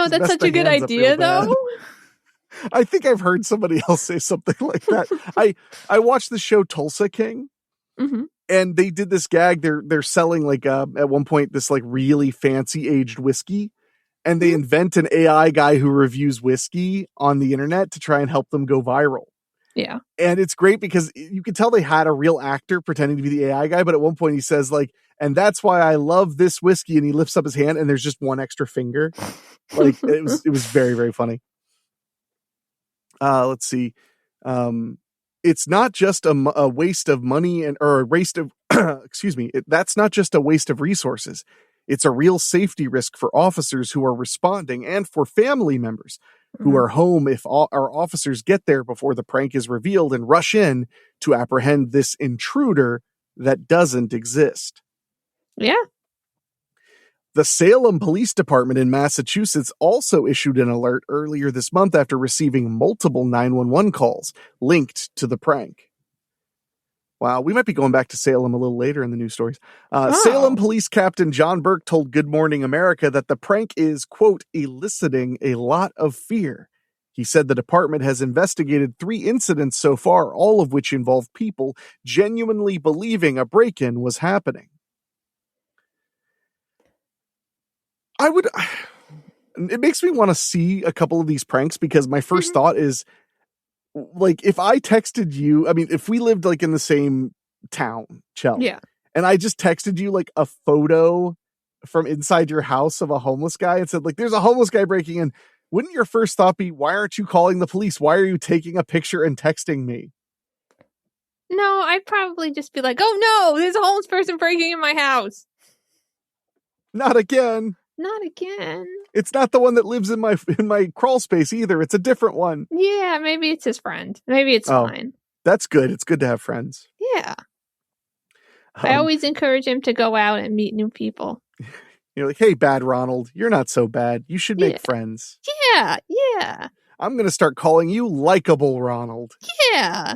that's such a good idea, though. I think I've heard somebody else say something like that. I watched the show Tulsa King, and they did this gag. They're selling like at one point this like really fancy aged whiskey, and they invent an AI guy who reviews whiskey on the internet to try and help them go viral. Yeah, and it's great because you can tell they had a real actor pretending to be the AI guy. But at one point he says like, "And that's why I love this whiskey," and he lifts up his hand, and there's just one extra finger. Like it was very, very funny. Let's see. It's not just a waste of money or a waste of, excuse me. That's not just a waste of resources. It's a real safety risk for officers who are responding and for family members who are home if our officers get there before the prank is revealed and rush in to apprehend this intruder that doesn't exist. Yeah. The Salem Police Department in Massachusetts also issued an alert earlier this month after receiving multiple 911 calls linked to the prank. Wow, we might be going back to Salem a little later in the news stories. Salem Police Captain John Burke told Good Morning America that the prank is, quote, eliciting a lot of fear. He said the department has investigated 3 incidents so far, all of which involve people genuinely believing a break-in was happening. It makes me want to see a couple of these pranks because my first thought is like, if I texted you, I mean, if we lived like in the same town, Chell, and I just texted you like a photo from inside your house of a homeless guy and said like, there's a homeless guy breaking in. Wouldn't your first thought be, why aren't you calling the police? Why are you taking a picture and texting me? No, I'd probably just be like, oh no, there's a homeless person breaking in my house. Not again. Not again. It's not the one that lives in my crawl space either. It's a different one. Yeah, maybe it's his friend. Maybe it's fine. That's good. It's good to have friends. Yeah. I always encourage him to go out and meet new people. You're like, hey, bad Ronald, you're not so bad. You should make friends. Yeah. I'm going to start calling you likable Ronald. Yeah.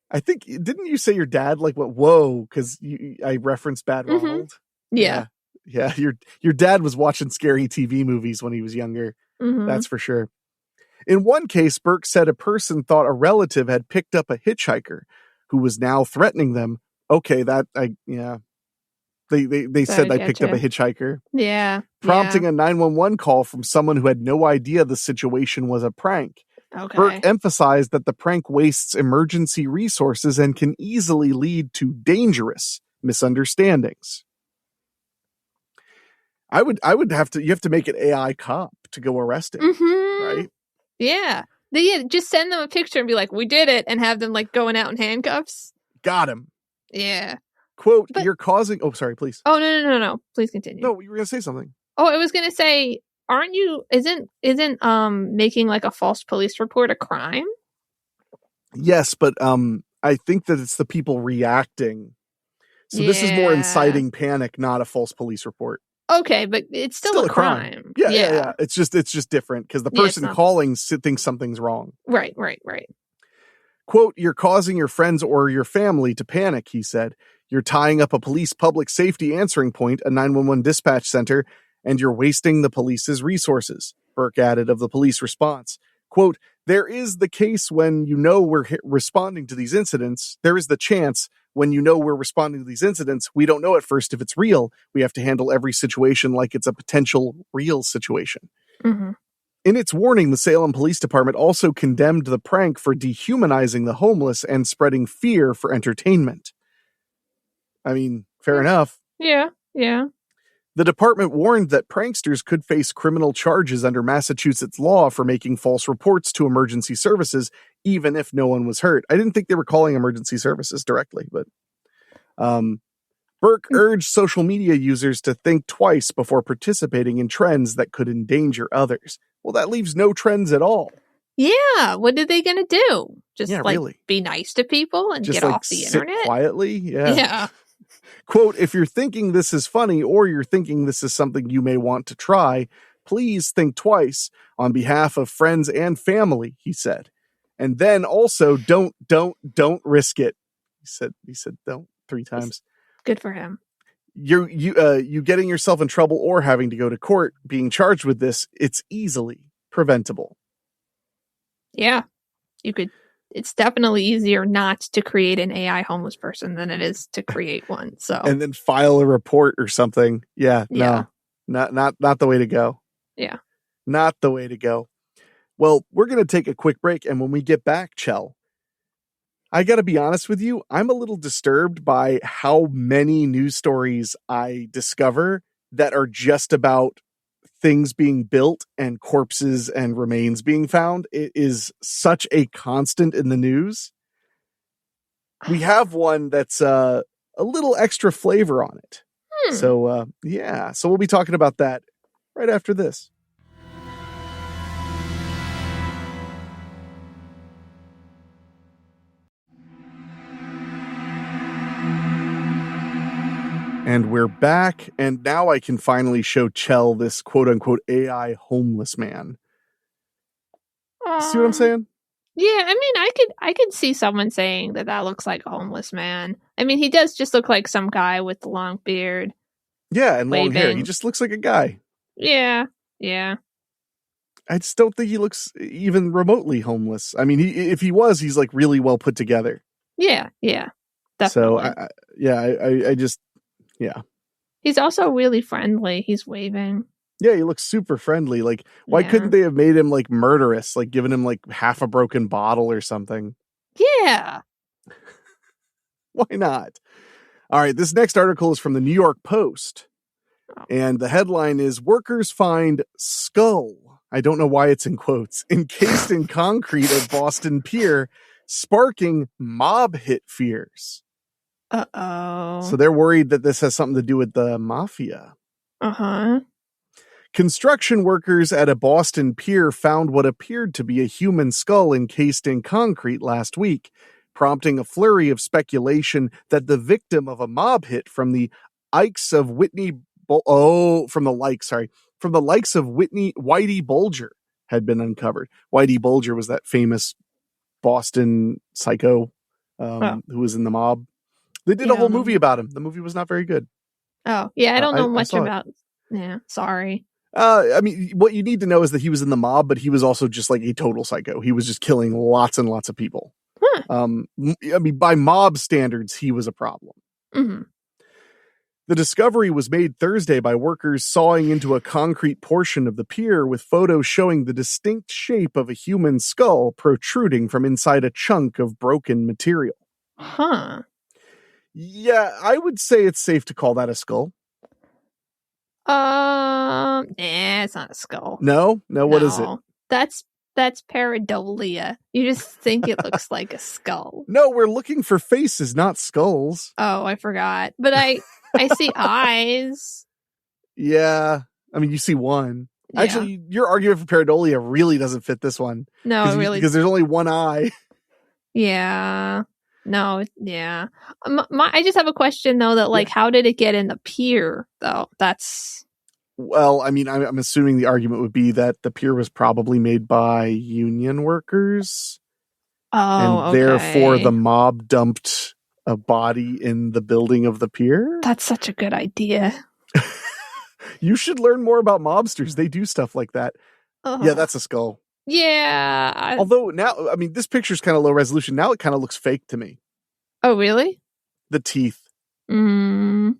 I think, didn't you say your dad like went, whoa, because I referenced bad Ronald? Yeah. Yeah, your dad was watching scary TV movies when he was younger. That's for sure. In one case, Burke said a person thought a relative had picked up a hitchhiker who was now threatening them. Okay, They said they picked up a hitchhiker. Yeah. Prompting a 911 call from someone who had no idea the situation was a prank. Okay. Burke emphasized that the prank wastes emergency resources and can easily lead to dangerous misunderstandings. You have to make an AI cop to go arrest him, right? Yeah. Just send them a picture and be like, we did it, and have them like going out in handcuffs. Got him. Yeah. Quote, you're causing... Oh, sorry, please. Oh, no. Please continue. No, you were going to say something. Oh, I was going to say, isn't making like a false police report a crime? Yes, but I think that it's the people reacting. So this is more inciting panic, not a false police report. Okay, but it's still a crime. Yeah. It's just different because the person calling thinks something's wrong. Right. Quote, you're causing your friends or your family to panic, he said. You're tying up a police public safety answering point, a 911 dispatch center, and you're wasting the police's resources, Burke added of the police response. Quote, there is the case when you know we're responding to these incidents. There is the chance when you know we're responding to these incidents. We don't know at first if it's real. We have to handle every situation like it's a potential real situation. Mm-hmm. In its warning, the Salem Police Department also condemned the prank for dehumanizing the homeless and spreading fear for entertainment. I mean, fair enough. Yeah. The department warned that pranksters could face criminal charges under Massachusetts law for making false reports to emergency services, even if no one was hurt. I didn't think they were calling emergency services directly, but Burke urged social media users to think twice before participating in trends that could endanger others. Well, that leaves no trends at all. Yeah, what are they going to do? Just really. Be nice to people and just get off the internet? Quietly? Yeah. Quote, if you're thinking this is funny or you're thinking this is something you may want to try, please think twice on behalf of friends and family, he said. And then also don't risk it. He said don't 3 times. Good for him. You getting yourself in trouble or having to go to court being charged with this, it's easily preventable. Yeah. It's definitely easier not to create an AI homeless person than it is to create one. So and then file a report or something. No, not the way to go. Yeah, not the way to go. Well, we're going to take a quick break, and when we get back, Chell, I got to be honest with you, I'm a little disturbed by how many news stories I discover that are just about things being built and corpses and remains being found. It is such a constant in the news. We have one that's a little extra flavor on it. So we'll be talking about that right after this. And we're back, and now I can finally show Chell this quote-unquote AI homeless man. See what I'm saying? Yeah, I mean, I could see someone saying that looks like a homeless man. I mean, he does just look like some guy with a long beard. Yeah, and long hair. He just looks like a guy. Yeah. I just don't think he looks even remotely homeless. I mean, if he was, he's like really well put together. Yeah, definitely. So, I just... Yeah. He's also really friendly. He's waving. Yeah, he looks super friendly. Like, why couldn't they have made him like murderous? Like given him like half a broken bottle or something? Yeah. Why not? All right, this next article is from the New York Post. And the headline is workers find skull. I don't know why it's in quotes. Encased in concrete at Boston Pier, sparking mob hit fears. Uh-oh. So they're worried that this has something to do with the mafia. Uh-huh. Construction workers at a Boston pier found what appeared to be a human skull encased in concrete last week, prompting a flurry of speculation that the victim of a mob hit from the likes of Whitey Bulger had been uncovered. Whitey Bulger was that famous Boston psycho who was in the mob. They did a whole movie about him. The movie was not very good. Oh, yeah, I don't know much about... Yeah, sorry. I mean, what you need to know is that he was in the mob, but he was also just like a total psycho. He was just killing lots and lots of people. Huh. I mean, by mob standards, he was a problem. Mm-hmm. The discovery was made Thursday by workers sawing into a concrete portion of the pier with photos showing the distinct shape of a human skull protruding from inside a chunk of broken material. Huh. Yeah, I would say it's safe to call that a skull. It's not a skull. No, what is it? That's That's pareidolia. You just think it looks like a skull. No, we're looking for faces, not skulls. Oh, I forgot. But I see eyes. Yeah. I mean, you see one. Yeah. Actually, your argument for pareidolia really doesn't fit this one. No, it really... Because there's only one eye. Yeah. No, yeah. I just have a question, though, that, like, how did it get in the pier, though? That's... Well, I mean, I'm assuming the argument would be that the pier was probably made by union workers. Oh, and therefore the mob dumped a body in the building of the pier. That's such a good idea. You should learn more about mobsters. They do stuff like that. Yeah, that's a skull. Yeah. Although now, I mean, this picture's kind of low resolution. Now it kind of looks fake to me. Oh, really? The teeth. Mm.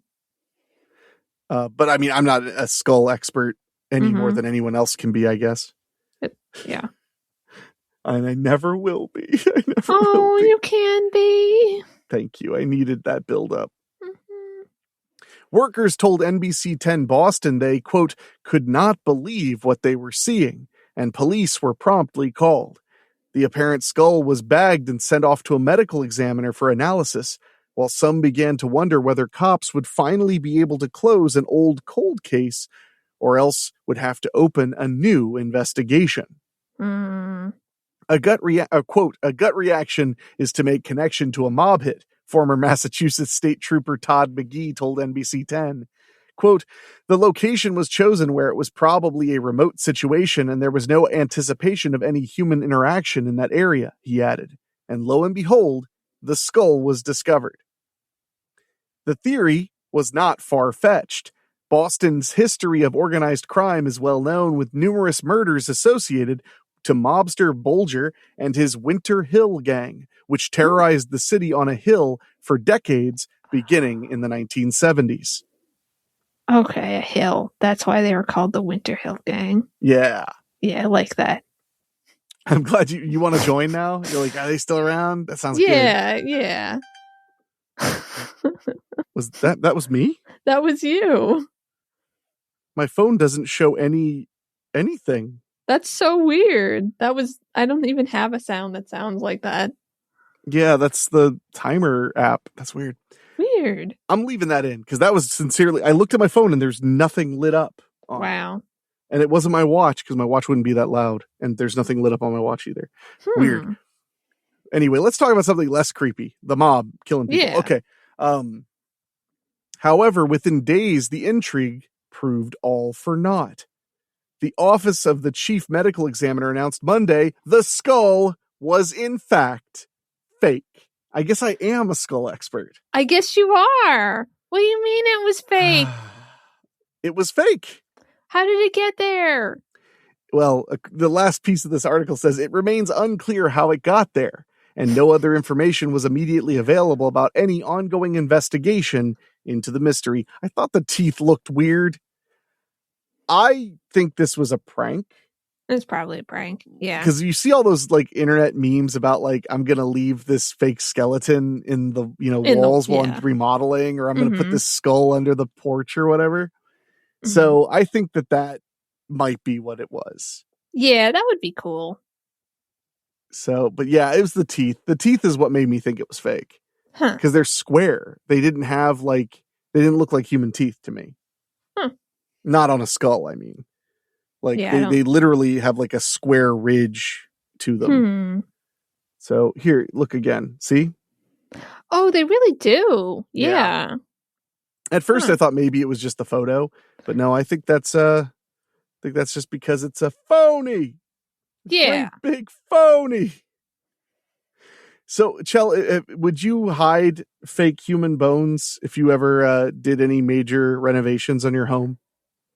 But I mean, I'm not a skull expert any more than anyone else can be, I guess. Yeah. And I never will be. I never will Oh, be. you can be. Thank you. I needed that build-up. Workers told NBC 10 Boston they, quote, could not believe what they were seeing, and police were promptly called. The apparent skull was bagged and sent off to a medical examiner for analysis, while some began to wonder whether cops would finally be able to close an old cold case, or else would have to open a new investigation. A gut reaction is to make connection to a mob hit, former Massachusetts State Trooper Todd McGee told NBC 10. Quote, the location was chosen where it was probably a remote situation and there was no anticipation of any human interaction in that area, he added. And lo and behold, the skull was discovered. The theory was not far-fetched. Boston's history of organized crime is well known, with numerous murders associated to mobster Bulger and his Winter Hill gang, which terrorized the city on a hill for decades, beginning in the 1970s. Okay, a hill. That's why they were called the Winter Hill Gang. Yeah. Yeah, I like that. I'm glad you want to join now. You're like, are they still around? That sounds good. Yeah. Was that was me? That was you. My phone doesn't show anything. That's so weird. I don't even have a sound that sounds like that. Yeah, that's the timer app. That's weird. Weird. I'm leaving that in because that was sincerely, I looked at my phone and there's nothing lit up. Wow. And it wasn't my watch because my watch wouldn't be that loud. And there's nothing lit up on my watch either. Weird. Anyway, let's talk about something less creepy. The mob killing people. Yeah. Okay. However, within days, the intrigue proved all for naught. The office of the chief medical examiner announced Monday the skull was in fact fake. I guess I am a skull expert. I guess you are. What do you mean it was fake? It was fake. How did it get there? Well, the last piece of this article says it remains unclear how it got there, and no other information was immediately available about any ongoing investigation into the mystery. I thought the teeth looked weird. I think this was a prank. It's probably a prank. Yeah. Because you see all those like internet memes about like, I'm going to leave this fake skeleton in the, walls while I'm remodeling, or I'm going to put this skull under the porch or whatever. So I think that might be what it was. Yeah, that would be cool. So, but yeah, it was the teeth. The teeth is what made me think it was fake. Because they're square. They didn't look like human teeth to me. Not on a skull, I mean. Like, they literally have like a square ridge to them. So here, look again. See? Oh, they really do. Yeah. At first I thought maybe it was just the photo, but no, I think that's just because it's a phony. Yeah. Great big phony. So, Chell, would you hide fake human bones if you ever did any major renovations on your home?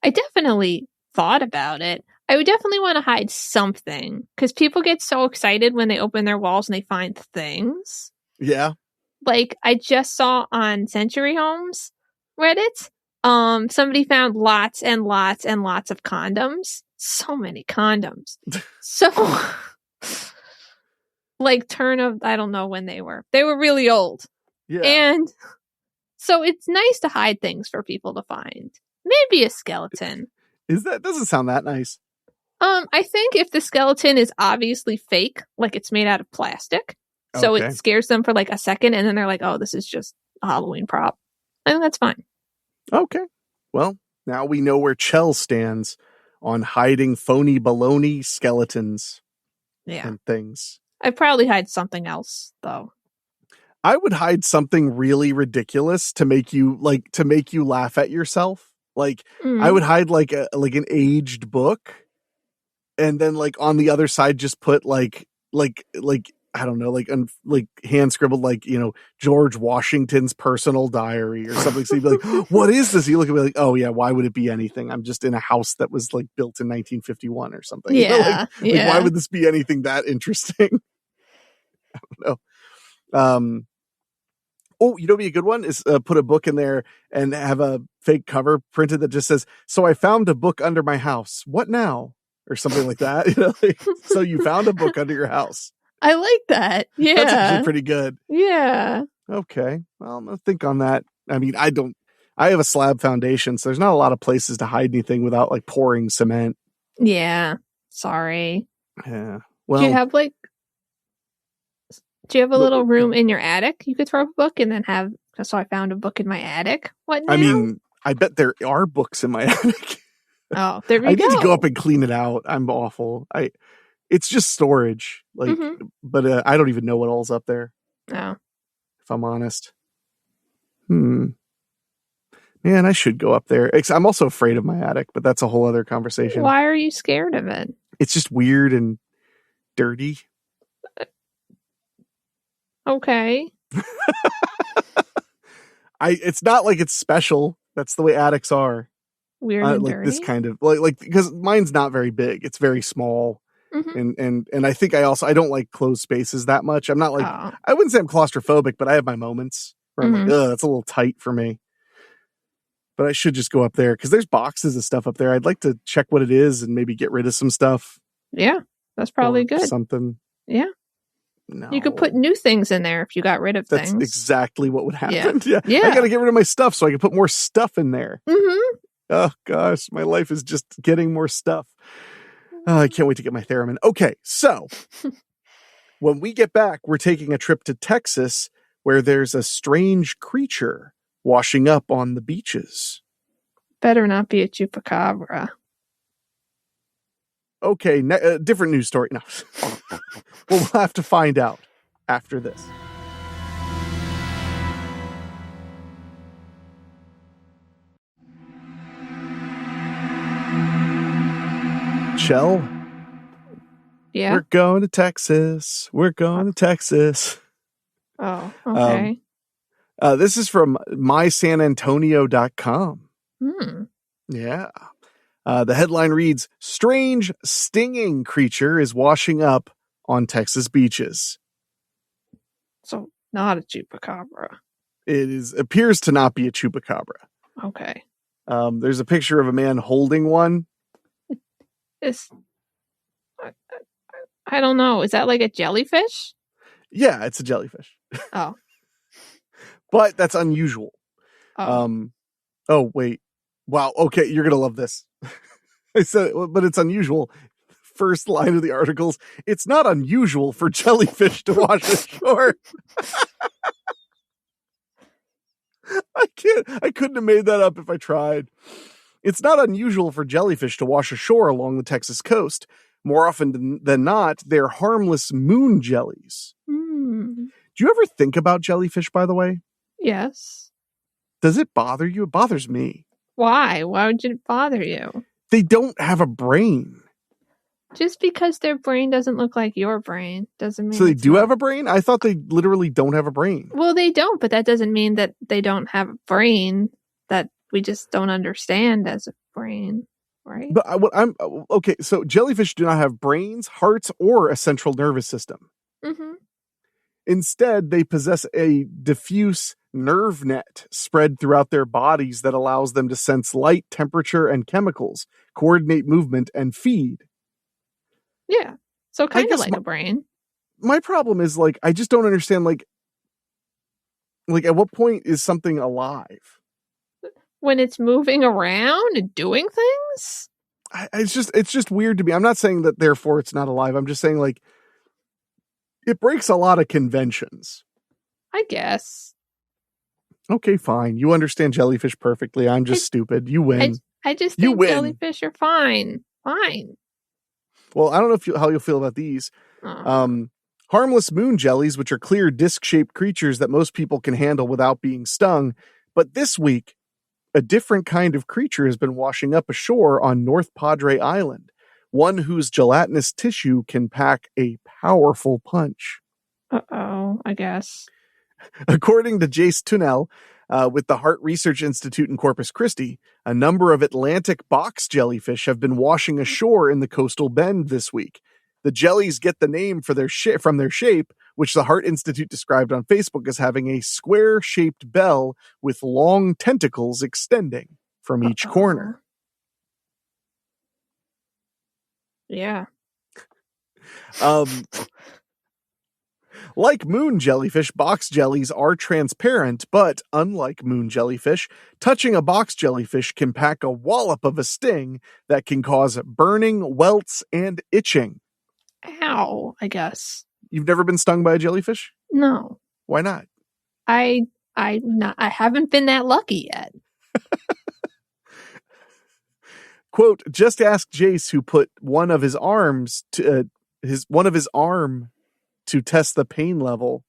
I definitely thought about it. I would definitely want to hide something because people get so excited when they open their walls and they find things. Yeah. Like I just saw on Century Homes Reddit, somebody found lots and lots and lots of condoms. So many condoms. So like I don't know when they were. They were really old. Yeah. And so it's nice to hide things for people to find. Maybe a skeleton. Doesn't sound that nice. I think if the skeleton is obviously fake, like it's made out of plastic, so Okay. it scares them for like a second, and then they're like, "Oh, this is just a Halloween prop." I think that's fine. Okay. Well, now we know where Chell stands on hiding phony baloney skeletons Yeah, and things. I'd probably hide something else though. I would hide something really ridiculous to make you laugh at yourself. Like I would hide like an aged book, and then like on the other side just put like I don't know, like hand scribbled, like, you know, George Washington's personal diary or something. So you'd be like, what is this? You look at me like, oh yeah, why would it be anything? I'm just in a house that was like built in 1951 or something. Yeah, you know, like why would this be anything that interesting? I don't know. Oh, you know, be a good one is put a book in there and have a fake cover printed that just says, "So I found a book under my house. What now?" Or something like that. You know, like, so you found a book under your house. I like that. Yeah, that's actually pretty good. Yeah. Okay, well, I'm gonna think on that. I mean, I have a slab foundation, so there's not a lot of places to hide anything without like pouring cement. Yeah. Sorry. Yeah. Well, Do you have a little room in your attic you could throw a book and then have? So I found a book in my attic. What now? I mean, I bet there are books in my attic. Oh, there we go. I need to go up and clean it out. I'm awful. It's just storage, like, but I don't even know what all's up there. No, if I'm honest. Man, I should go up there. I'm also afraid of my attic, but that's a whole other conversation. Why are you scared of it? It's just weird and dirty. Okay. It's not like it's special. That's the way attics are. Weird and like dirty. This kind of like because mine's not very big. It's very small. And I think I don't like closed spaces that much. I'm not like I wouldn't say I'm claustrophobic, but I have my moments where I'm like, that's a little tight for me. But I should just go up there because there's boxes of stuff up there. I'd like to check what it is and maybe get rid of some stuff. Yeah, that's probably good. Something. Yeah. No. You could put new things in there if you got rid of things. That's exactly what would happen. Yeah. I got to get rid of my stuff so I can put more stuff in there. Oh gosh, my life is just getting more stuff. I can't wait to get my theremin. Okay, so when we get back, we're taking a trip to Texas where there's a strange creature washing up on the beaches. Better not be a chupacabra. Okay, different news story. No. We'll have to find out after this. Chell? Yeah? We're going to Texas. We're going to Texas. Oh, okay. This is from mysanantonio.com. Yeah. The headline reads, "Strange stinging creature is washing up on Texas beaches." So not a chupacabra. It appears to not be a chupacabra. Okay. There's a picture of a man holding one. I don't know. Is that like a jellyfish? Yeah, it's a jellyfish. Oh. But that's unusual. Oh. Oh, wait. Wow. Okay, you're going to love this. I said, but it's unusual. First line of the articles, "It's not unusual for jellyfish to wash ashore." I couldn't have made that up if I tried. "It's not unusual for jellyfish to wash ashore along the Texas coast. More often than not, they're harmless moon jellies." Do you ever think about jellyfish, by the way? Yes. Does it bother you? It bothers me. Why? Why would it bother you? They don't have a brain. Just because their brain doesn't look like your brain doesn't mean. So they do have a brain? I thought they literally don't have a brain. Well, they don't, but that doesn't mean that they don't have a brain that we just don't understand as a brain, right? But I'm okay. So jellyfish do not have brains, hearts, or a central nervous system. Instead, they possess a diffuse nerve net spread throughout their bodies that allows them to sense light, temperature, and chemicals, coordinate movement, and feed. Yeah. So kind of like a brain. My problem is, like, I just don't understand, like at what point is something alive? When it's moving around and doing things? It's just weird to me. I'm not saying that therefore it's not alive. I'm just saying like it breaks a lot of conventions. I guess. Okay, fine. You understand jellyfish perfectly. I'm just stupid. You win. I just You think win. jellyfish are fine. Fine. Well, I don't know how you'll feel about these. Harmless moon jellies, which are clear disc-shaped creatures that most people can handle without being stung. But this week, a different kind of creature has been washing up ashore on North Padre Island, one whose gelatinous tissue can pack a powerful punch. Uh-oh, I guess. According to Jace Tunnell, with the Heart Research Institute in Corpus Christi, a number of Atlantic box jellyfish have been washing ashore in the coastal bend this week. The jellies get the name for from their shape, which the Heart Institute described on Facebook as having a square-shaped bell with long tentacles extending from each corner. Yeah. Like moon jellyfish, box jellies are transparent, but unlike moon jellyfish, touching a box jellyfish can pack a wallop of a sting that can cause burning, welts, and itching. Ow, I guess. You've never been stung by a jellyfish? No. Why not? I haven't been that lucky yet. Quote, just ask Jace, who put one of his arm to test the pain level.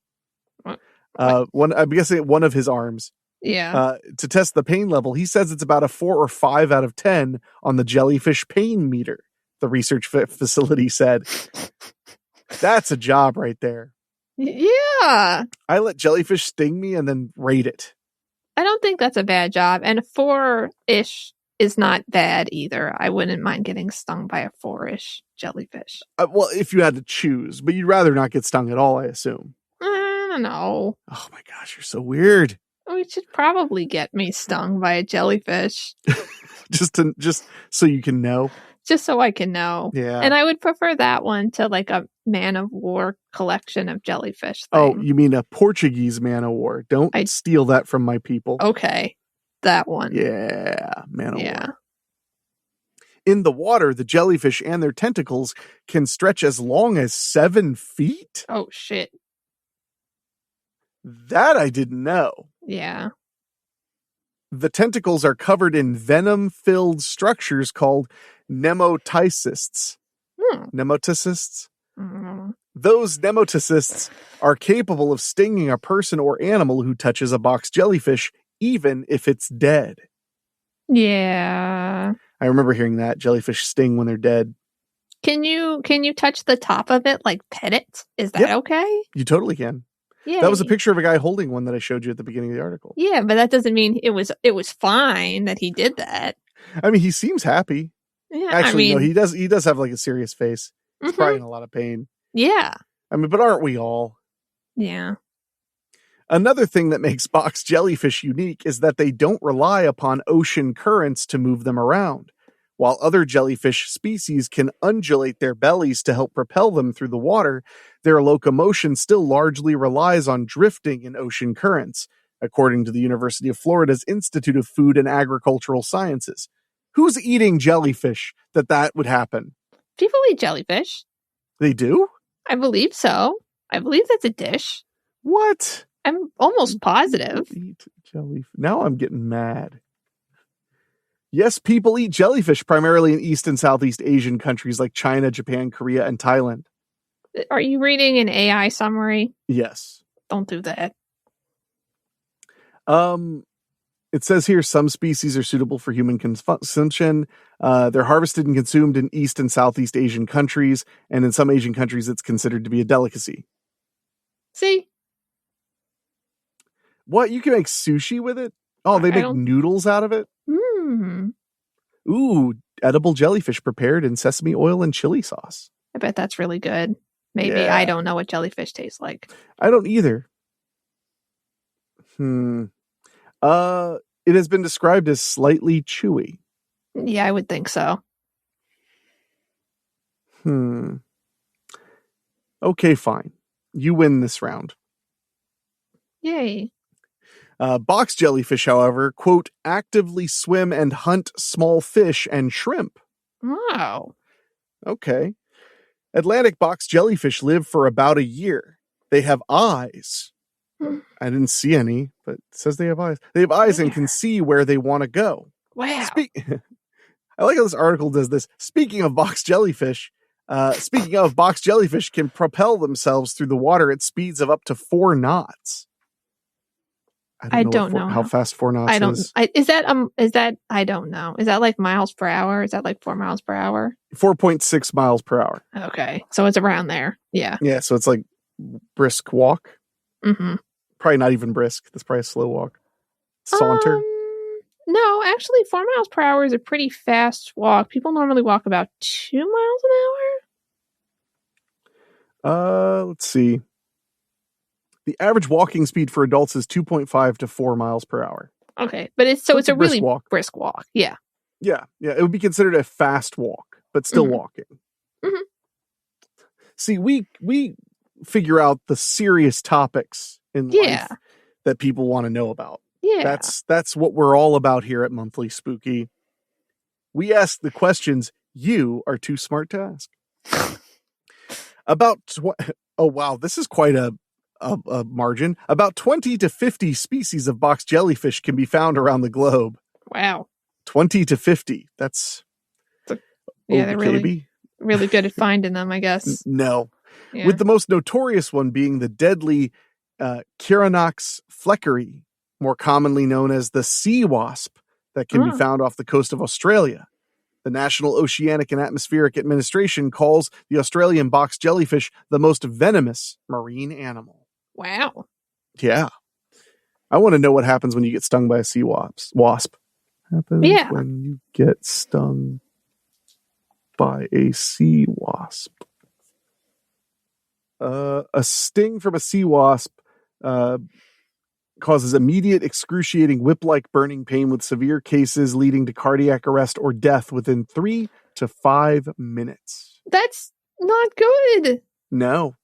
I'm guessing one of his arms. Yeah. To test the pain level. He says it's about a 4 or 5 out of 10 on the jellyfish pain meter, the research facility said. That's a job right there. Yeah. I let jellyfish sting me and then rate it. I don't think that's a bad job. And a 4-ish is not bad either. I wouldn't mind getting stung by a 4-ish jellyfish. Well, if you had to choose, but you'd rather not get stung at all, I assume. I don't know. Oh my gosh, you're so weird. We should probably get me stung by a jellyfish. just so you can know. Just so I can know. Yeah. And I would prefer that one to like a Man of War collection of jellyfish thing. Oh, you mean a Portuguese Man of War. Don't steal that from my people. Okay. That one. Yeah. Man of War. In the water, the jellyfish and their tentacles can stretch as long as 7 feet. Oh, shit. That I didn't know. Yeah. The tentacles are covered in venom-filled structures called nemotycists. Nemotycists? Those nemotycists are capable of stinging a person or animal who touches a box jellyfish, even if it's dead. Yeah. I remember hearing that. Jellyfish sting when they're dead. Can you touch the top of it, like pet it? Is that okay? You totally can. Yeah. That was a picture of a guy holding one that I showed you at the beginning of the article. Yeah, but that doesn't mean it was fine that he did that. I mean, he seems happy. Yeah, actually, no, he does have like a serious face. He's probably in a lot of pain. Yeah. I mean, but aren't we all? Yeah. Another thing that makes box jellyfish unique is that they don't rely upon ocean currents to move them around. While other jellyfish species can undulate their bellies to help propel them through the water, their locomotion still largely relies on drifting in ocean currents, according to the University of Florida's Institute of Food and Agricultural Sciences. Who's eating jellyfish that would happen? People eat jellyfish. They do? I believe so. I believe that's a dish. What? I'm almost positive. Eat jellyfish. Now I'm getting mad. Yes, people eat jellyfish primarily in East and Southeast Asian countries like China, Japan, Korea, and Thailand. Are you reading an AI summary? Yes. Don't do that. It says here some species are suitable for human consumption. They're harvested and consumed in East and Southeast Asian countries, and in some Asian countries it's considered to be a delicacy. See? What? You can make sushi with it? Oh, they make noodles out of it? Ooh, edible jellyfish prepared in sesame oil and chili sauce. I bet that's really good. Maybe. I don't know what jellyfish tastes like. I don't either. It has been described as slightly chewy. Yeah, I would think so. Okay, fine. You win this round. Yay. Box jellyfish, however, quote, actively swim and hunt small fish and shrimp, Wow. Okay. Atlantic box jellyfish live for about a year. They have eyes. I didn't see any, but it says they have eyes. They have eyes and can see where they want to go. Wow. I like how this article does this. Speaking of box jellyfish can propel themselves through the water at speeds of up to 4 knots. I don't know how fast 4 knots is. Is that I don't know. Is that like miles per hour? Is that like 4 miles per hour? 4.6 miles per hour. Okay. So it's around there. Yeah. Yeah. So it's like brisk walk. Mm-hmm. Probably not even brisk. That's probably a slow walk. Saunter. No, actually 4 miles per hour is a pretty fast walk. People normally walk about 2 miles an hour. Let's see. The average walking speed for adults is 2.5 to 4 miles per hour. Okay, but it's a really brisk walk. Yeah. Yeah. It would be considered a fast walk, but still walking. Mm-hmm. See, we figure out the serious topics in life that people want to know about. Yeah. That's what we're all about here at Monthly Spooky. We ask the questions you are too smart to ask. Oh wow, this is quite a margin. About 20 to 50 species of box jellyfish can be found around the globe. Wow. 20 to 50. That's they're really good at finding them, I guess. No. Yeah. With the most notorious one being the deadly Chironox fleckeri, more commonly known as the sea wasp, that can be found off the coast of Australia. The National Oceanic and Atmospheric Administration calls the Australian box jellyfish the most venomous marine animal. Wow. Yeah. I want to know what happens when you get stung by a sea wasp. Happens when you get stung by a sea wasp. A sting from a sea wasp causes immediate, excruciating, whip-like burning pain with severe cases leading to cardiac arrest or death within 3 to 5 minutes. That's not good. No.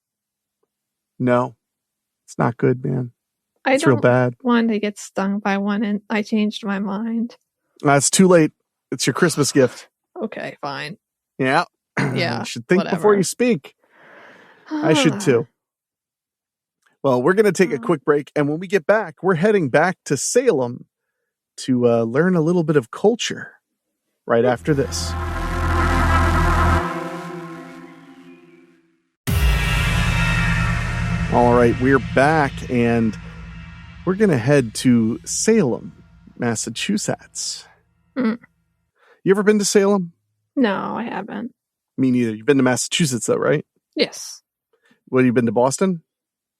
It's not good, man. It's real bad. I want to get stung by one, and I changed my mind. It's too late. It's your Christmas gift. Okay, fine. Yeah. Yeah. You should think before you speak. I should too. Well, we're going to take a quick break, and when we get back, we're heading back to Salem to learn a little bit of culture right after this. All right, we're back, and we're going to head to Salem, Massachusetts. You ever been to Salem? No, I haven't. Me neither. You've been to Massachusetts, though, right? Yes. What, have you been to Boston?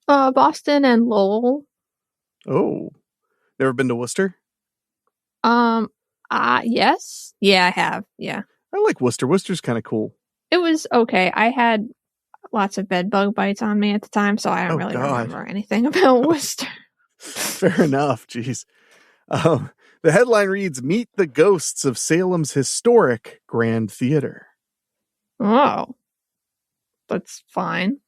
Boston and Lowell. Oh. Never been to Worcester? Yes. Yeah, I have. Yeah. I like Worcester. Worcester's kind of cool. It was okay. I had lots of bed bug bites on me at the time, so I don't really remember anything about Worcester. Fair enough. Jeez. The headline reads, Meet the Ghosts of Salem's Historic Grand Theater. Oh. That's fine.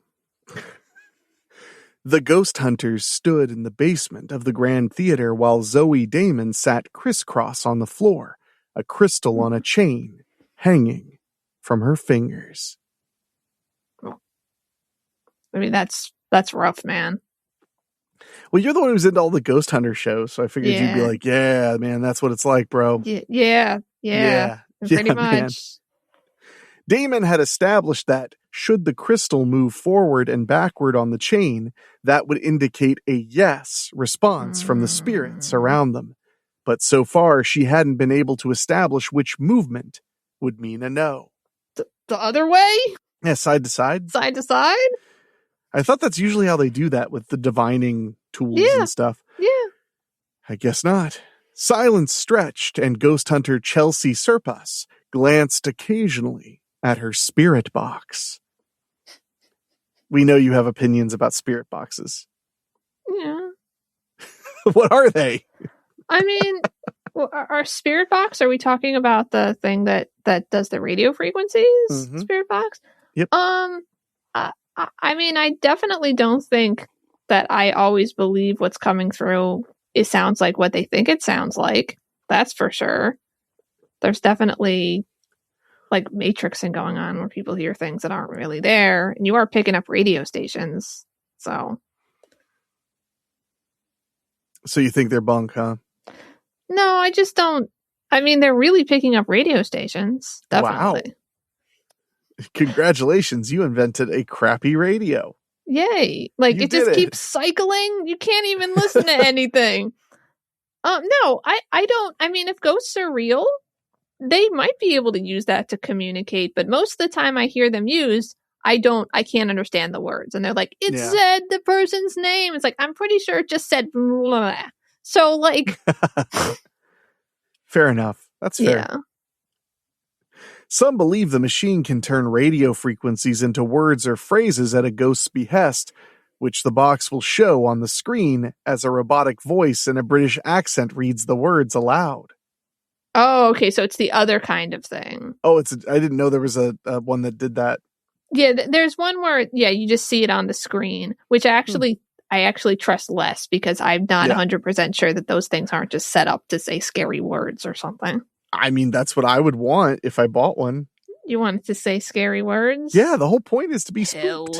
The ghost hunters stood in the basement of the Grand Theater while Zoe Damon sat crisscross on the floor, a crystal on a chain hanging from her fingers. I mean, that's rough, man. Well, you're the one who's into all the ghost hunter shows, so I figured you'd be like, yeah, man, that's what it's like, bro. Yeah. Pretty much. Man. Damon had established that should the crystal move forward and backward on the chain, that would indicate a yes response from the spirits around them. But so far, she hadn't been able to establish which movement would mean a no. The other way? Yeah, side to side. Side to side? I thought that's usually how they do that with the divining tools and stuff. Yeah. I guess not. Silence stretched, and ghost hunter Chelsea Serpas glanced occasionally at her spirit box. We know you have opinions about spirit boxes. Yeah. What are they? I mean, our spirit box, are we talking about the thing that does the radio frequencies? Mm-hmm. Spirit box? Yep. I mean, I definitely don't think that I always believe what's coming through. It sounds like what they think it sounds like. That's for sure. There's definitely like matrixing going on where people hear things that aren't really there, and you are picking up radio stations. So you think they're bunk, huh? no, I just don't. I mean, they're really picking up radio stations. Definitely. Wow. Congratulations, you invented a crappy radio. Yay. Like, You it just did it. keeps cycling. You can't even listen to anything. No, I don't. I mean, if ghosts are real, they might be able to use that to communicate, but most of the time I hear them used, I can't understand the words. And they're like, it said the person's name. It's like, I'm pretty sure it just said blah. So, like. Fair enough. That's fair. Yeah. Some believe the machine can turn radio frequencies into words or phrases at a ghost's behest, which the box will show on the screen as a robotic voice in a British accent reads the words aloud. Oh, okay. So it's the other kind of thing. Oh, I didn't know there was a one that did that. Yeah, there's one where, you just see it on the screen, which I actually trust less because I'm not 100% sure that those things aren't just set up to say scary words or something. I mean, that's what I would want if I bought one. You want it to say scary words? Yeah, the whole point is to be spooked.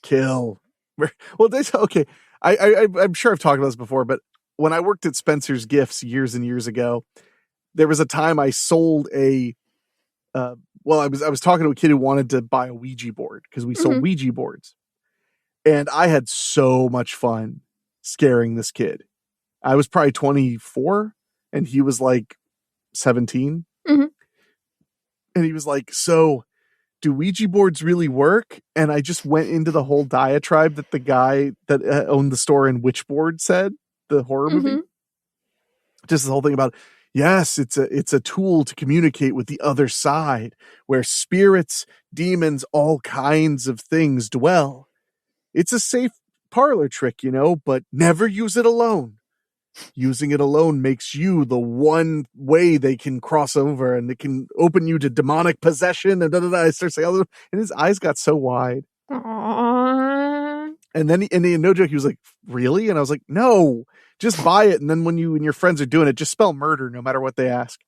Kill. Well, okay. I'm sure I've talked about this before, but when I worked at Spencer's Gifts years and years ago, there was a time I sold I was talking to a kid who wanted to buy a Ouija board because we sold Ouija boards. And I had so much fun scaring this kid. I was probably 24 and he was like 17. Mm-hmm. And he was like, so do Ouija boards really work? And I just went into the whole diatribe that the guy that owned the store in Witchboard said, the horror movie. Just the whole thing about, yes, it's a tool to communicate with the other side where spirits, demons, all kinds of things dwell. It's a safe parlor trick, but never use it alone. Using it alone makes you the one way they can cross over, and it can open you to demonic possession. And I start saying, and his eyes got so wide. Aww. And then, no joke, he was like, "Really?" And I was like, "No, just buy it. And then when you and your friends are doing it, just spell murder, no matter what they ask.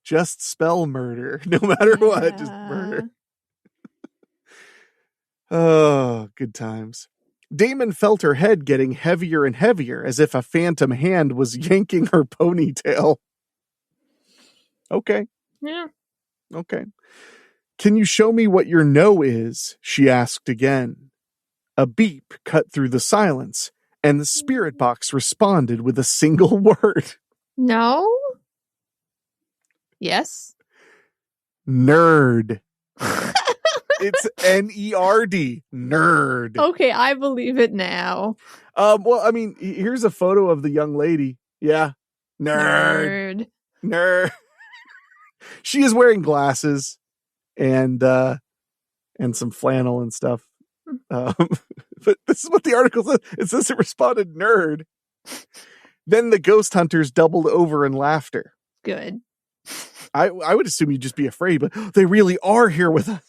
Just spell murder, no matter what. Just murder." Oh, good times. Damon felt her head getting heavier and heavier, as if a phantom hand was yanking her ponytail. Okay. Yeah. Okay. Can you show me what your no is? She asked again. A beep cut through the silence, and the spirit box responded with a single word. No? Yes? Nerd. It's N-E-R-D. Nerd. Okay, I believe it now. Well, I mean, here's a photo of the young lady. Yeah. Nerd. She is wearing glasses and some flannel and stuff. But this is what the article says. It says it responded nerd. Then the ghost hunters doubled over in laughter. Good. I would assume you'd just be afraid, but they really are here with us.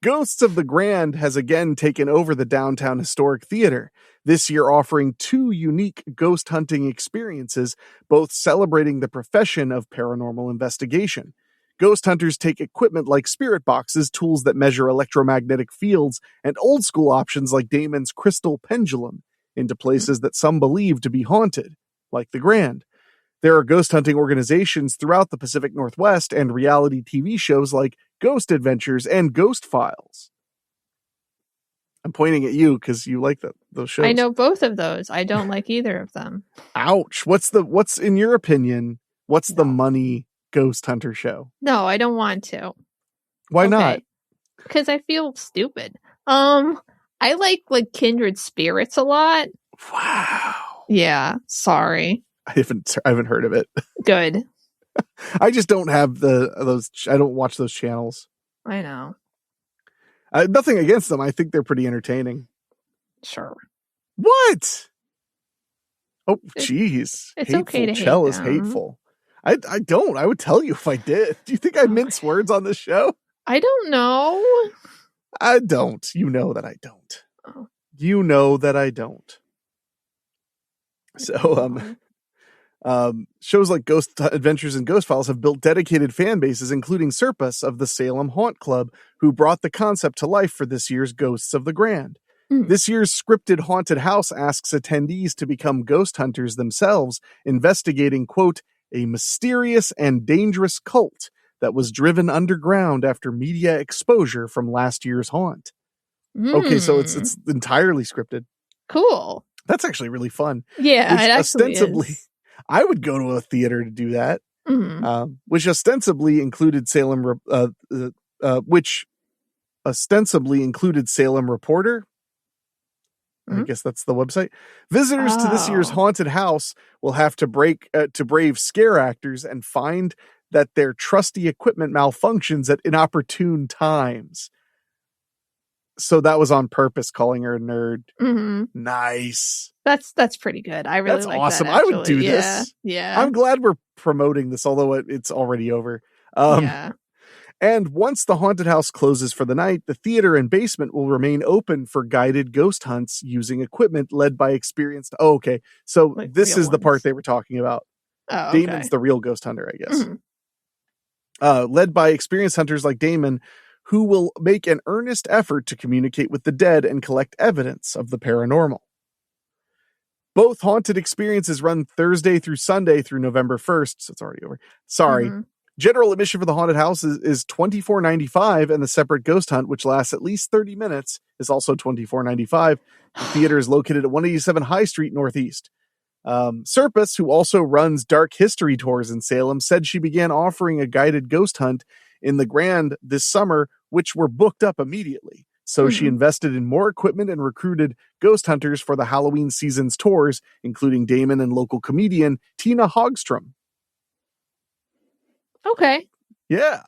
Ghosts of the Grand has again taken over the downtown historic theater, this year offering 2 unique ghost hunting experiences, both celebrating the profession of paranormal investigation. Ghost hunters take equipment like spirit boxes, tools that measure electromagnetic fields, and old school options like Damon's crystal pendulum into places that some believe to be haunted, like the Grand. There are ghost hunting organizations throughout the Pacific Northwest and reality TV shows like Ghost Adventures and Ghost Files. I'm pointing at you because you like those shows. I know both of those. I don't like either of them. Ouch. What's in your opinion, what's the money ghost hunter show? No, I don't want to. Why not? Because I feel stupid. I like Kindred Spirits a lot. Wow. Yeah, sorry. I haven't heard of it. Good. I just don't have those. I don't watch those channels. I know. Nothing against them. I think they're pretty entertaining. Sure. What? Oh, jeez. It's hateful. okay to Chell hate is them. hateful. I don't. I would tell you if I did. Do you think I mince words on this show? I don't know. I don't. You know that I don't. Oh. You know that I don't. So, Shows like Ghost Adventures and Ghost Files have built dedicated fan bases, including Serpus of the Salem Haunt Club, who brought the concept to life for this year's Ghosts of the Grand. This year's scripted haunted house asks attendees to become ghost hunters themselves, investigating, quote, a mysterious and dangerous cult that was driven underground after media exposure from last year's haunt. Okay, so it's entirely scripted. Cool. That's actually really fun. Yeah, which it ostensibly is. I would go to a theater to do that. Which ostensibly included Salem Reporter. I guess that's the website. Visitors to this year's haunted house will have to brave scare actors and find that their trusty equipment malfunctions at inopportune times. So that was on purpose, calling her a nerd. Nice. That's pretty good. I really That's like awesome. that, I would do this. Yeah. I'm glad we're promoting this, although it's already over. And once the haunted house closes for the night, the theater and basement will remain open for guided ghost hunts using equipment led by experienced. Oh, okay. So like this is the part they were talking about. Oh, okay. Damon's the real ghost hunter, I guess. Led by experienced hunters like Damon, who will make an earnest effort to communicate with the dead and collect evidence of the paranormal. Both haunted experiences run Thursday through Sunday through November 1st. So it's already over. Sorry. General admission for the haunted house is $24.95, and the separate ghost hunt, which lasts at least 30 minutes, is also $24.95. The theater is located at 187 High Street Northeast. Serpus, who also runs dark history tours in Salem, said she began offering a guided ghost hunt in the Grand this summer, which were booked up immediately. So she invested in more equipment and recruited ghost hunters for the Halloween season's tours, including Damon and local comedian Tina Hogstrom. Okay. Yeah.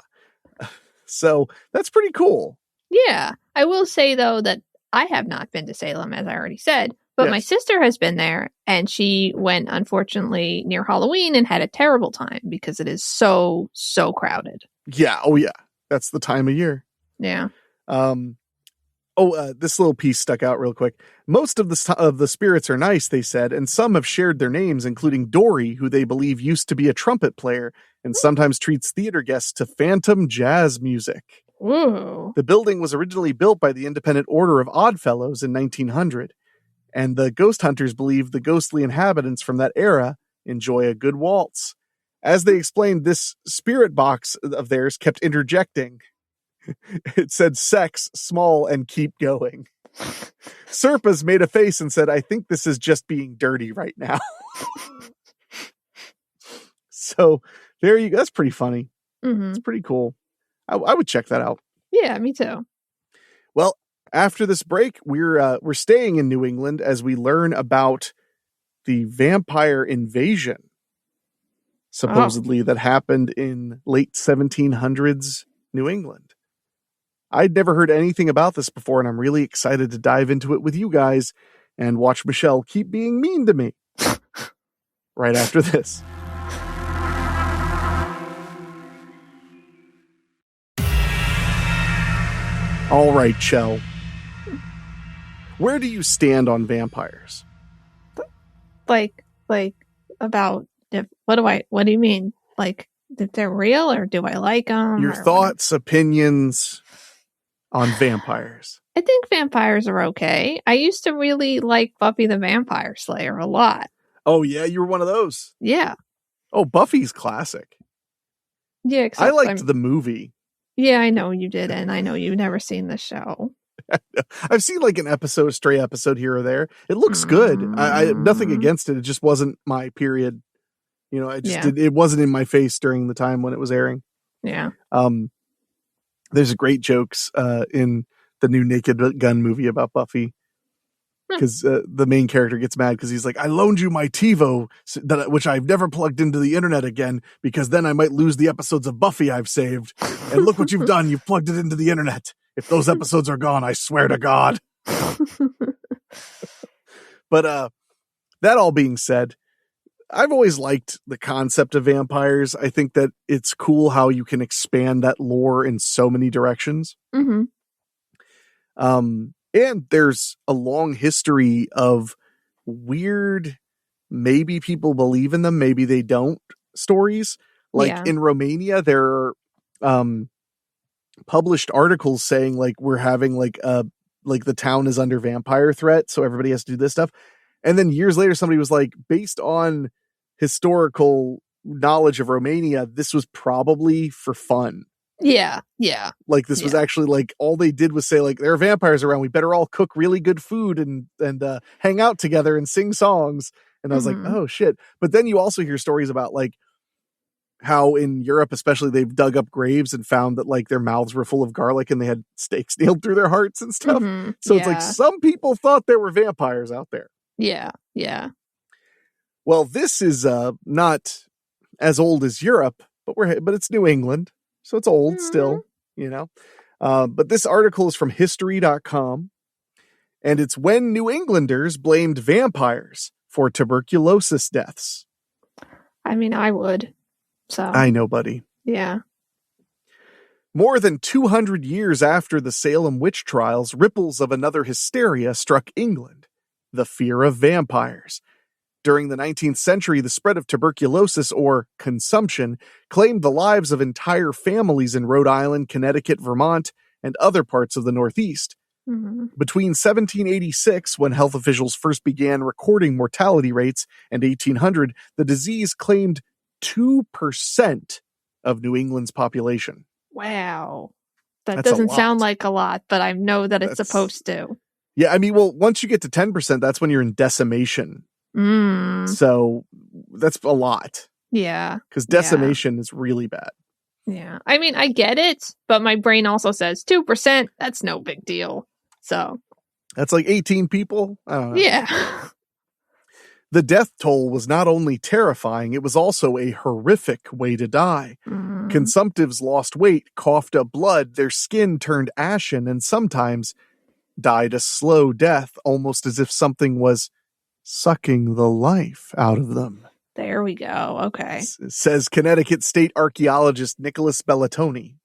So that's pretty cool. Yeah. I will say, though, that I have not been to Salem, as I already said, but my sister has been there, and she went, unfortunately, near Halloween and had a terrible time because it is so crowded. Yeah. Oh, yeah. That's the time of year. Yeah. This little piece stuck out real quick. Most of the spirits are nice, they said, and some have shared their names, including Dory, who they believe used to be a trumpet player and sometimes treats theater guests to phantom jazz music. Ooh. The building was originally built by the Independent Order of Oddfellows in 1900, and the ghost hunters believe the ghostly inhabitants from that era enjoy a good waltz. As they explained, this spirit box of theirs kept interjecting. It said sex, small, and keep going. Serpus made a face and said, I think this is just being dirty right now. So there you go. That's pretty funny. It's pretty cool. I would check that out. Yeah, me too. Well, after this break, we're staying in New England as we learn about the vampire invasion, supposedly, that happened in late 1700s New England. I'd never heard anything about this before, and I'm really excited to dive into it with you guys and watch Michelle keep being mean to me. Right after this. All right, Chell. Where do you stand on vampires? Like about what do you mean? Like, if they're real, or do I like them? Your thoughts, opinions on vampires. I think vampires are okay. I used to really like Buffy the Vampire Slayer a lot. Oh, yeah? You were one of those? Yeah. Oh, Buffy's classic. Yeah, I liked the movie. Yeah, I know you did, and I know you've never seen the show. I've seen like a stray episode here or there. It looks good. I nothing against it. It just wasn't my period. You know, it wasn't in my face during the time when it was airing. Yeah. There's great jokes in the new Naked Gun movie about Buffy. Because the main character gets mad because he's like, I loaned you my TiVo, which I've never plugged into the internet again, because then I might lose the episodes of Buffy I've saved. And look what you've done. You've plugged it into the internet. If those episodes are gone, I swear to God. But that all being said, I've always liked the concept of vampires. I think that it's cool how you can expand that lore in so many directions. And there's a long history of weird maybe people believe in them, maybe they don't stories. Like in Romania, there are published articles saying like we're having like the town is under vampire threat, so everybody has to do this stuff. And then years later, somebody was like, based on historical knowledge of Romania, this was probably for fun. Yeah. Like this was actually like all they did was say like there are vampires around. We better all cook really good food and hang out together and sing songs. And I was like, oh shit. But then you also hear stories about like how in Europe, especially, they've dug up graves and found that like their mouths were full of garlic and they had stakes nailed through their hearts and stuff. So it's like some people thought there were vampires out there. Yeah. Well, this is not as old as Europe, but it's New England. So it's old still, you know. But this article is from history.com, and it's when New Englanders blamed vampires for tuberculosis deaths. I mean, I would. So I know, buddy. Yeah. More than 200 years after the Salem witch trials, ripples of another hysteria struck England: the fear of vampires. During the 19th century, the spread of tuberculosis, or consumption, claimed the lives of entire families in Rhode Island, Connecticut, Vermont, and other parts of the Northeast. Between 1786, when health officials first began recording mortality rates, and 1800, the disease claimed 2% of New England's population. Wow. That That's doesn't sound like a lot, but I know that it's supposed to. Yeah, I mean, well, once you get to 10%, that's when you're in decimation. So that's a lot. Yeah. Because decimation is really bad. Yeah. I mean, I get it, but my brain also says 2%, that's no big deal. So that's like 18 people. I don't know. Yeah. The death toll was not only terrifying, it was also a horrific way to die. Consumptives lost weight, coughed up blood, their skin turned ashen, and sometimes died a slow death, almost as if something was sucking the life out of them. There we go. Okay. Says Connecticut state archaeologist Nicholas Bellatoni.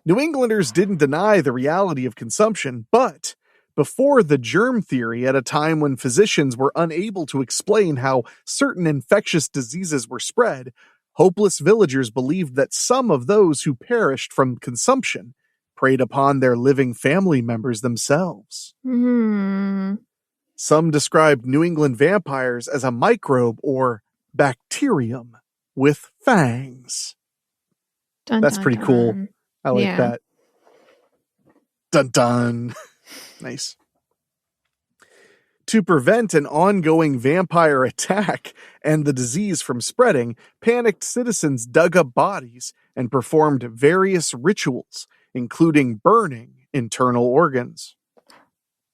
New Englanders didn't deny the reality of consumption, but before the germ theory, at a time when physicians were unable to explain how certain infectious diseases were spread, hopeless villagers believed that some of those who perished from consumption preyed upon their living family members themselves. Some described New England vampires as a microbe or bacterium with fangs. That's pretty cool. I like that. Dun dun. Nice. To prevent an ongoing vampire attack and the disease from spreading, panicked citizens dug up bodies and performed various rituals, including burning internal organs.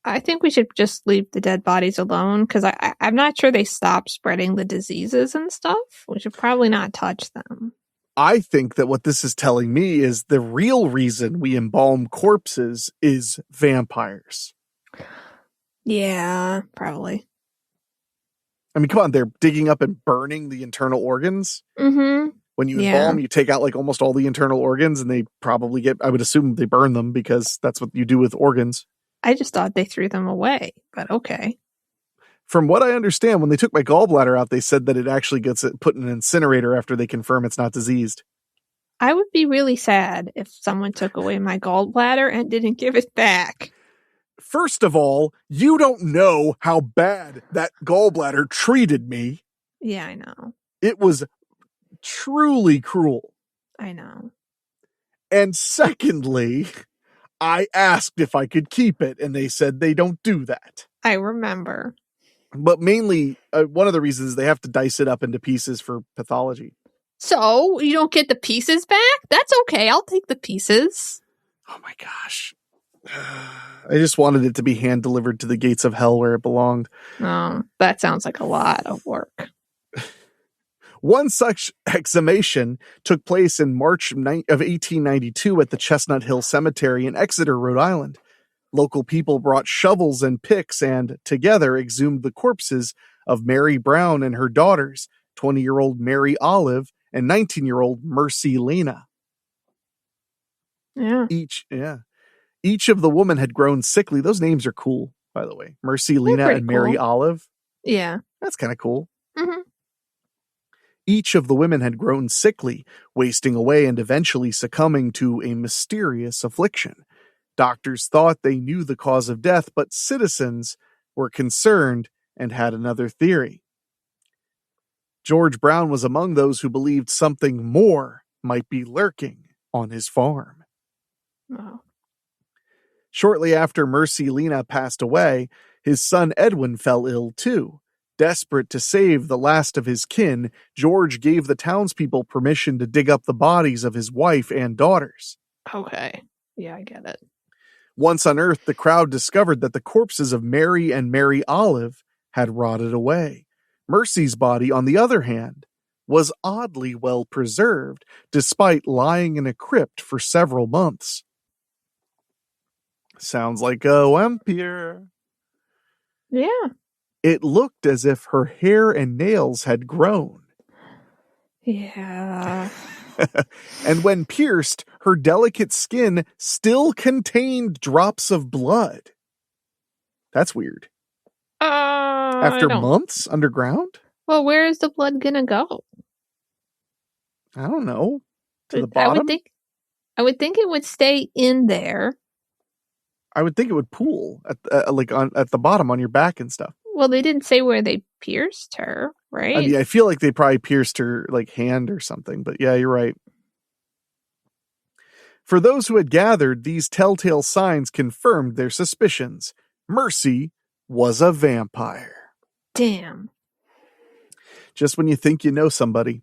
I think we should just leave the dead bodies alone, because I'm not sure they stopped spreading the diseases and stuff. We should probably not touch them. I think that what this is telling me is the real reason we embalm corpses is vampires. Yeah, probably. I mean, come on, they're digging up and burning the internal organs. When you embalm, you take out like almost all the internal organs, and they probably I would assume they burn them because that's what you do with organs. I just thought they threw them away, but okay. From what I understand, when they took my gallbladder out, they said that it actually gets put in an incinerator after they confirm it's not diseased. I would be really sad if someone took away my gallbladder and didn't give it back. First of all, you don't know how bad that gallbladder treated me. Yeah, I know. It was truly cruel. I know. And secondly, I asked if I could keep it, and they said they don't do that. I remember. But mainly, one of the reasons is they have to dice it up into pieces for pathology. So, you don't get the pieces back? That's okay, I'll take the pieces. Oh my gosh. I just wanted it to be hand-delivered to the gates of hell where it belonged. Oh, that sounds like a lot of work. One such exhumation took place in March of 1892 at the Chestnut Hill Cemetery in Exeter, Rhode Island. Local people brought shovels and picks and, together, exhumed the corpses of Mary Brown and her daughters, 20-year-old Mary Olive and 19-year-old Mercy Lena. Yeah. Each of the women had grown sickly. Those names are cool, by the way. Mercy Lena and Mary Olive. Yeah, That's kind of cool. Mm-hmm. Each of the women had grown sickly, wasting away and eventually succumbing to a mysterious affliction. Doctors thought they knew the cause of death, but citizens were concerned and had another theory. George Brown was among those who believed something more might be lurking on his farm. Wow. Shortly after Mercy Lena passed away, his son Edwin fell ill too. Desperate to save the last of his kin, George gave the townspeople permission to dig up the bodies of his wife and daughters. Okay. Yeah, I get it. Once unearthed, the crowd discovered that the corpses of Mary and Mary Olive had rotted away. Mercy's body, on the other hand, was oddly well preserved, despite lying in a crypt for several months. Sounds like a vampire. Yeah. It looked as if her hair and nails had grown. Yeah. And when pierced, her delicate skin still contained drops of blood. That's weird. After months underground? Well, where is the blood gonna go? I don't know. To the bottom? I would think it would stay in there. I would think it would pool at the bottom on your back and stuff. Well, they didn't say where they pierced her, right? I mean, I feel like they probably pierced her like hand or something, but yeah, you're right. For those who had gathered, these telltale signs confirmed their suspicions. Mercy was a vampire. Damn. Just when you think you know somebody.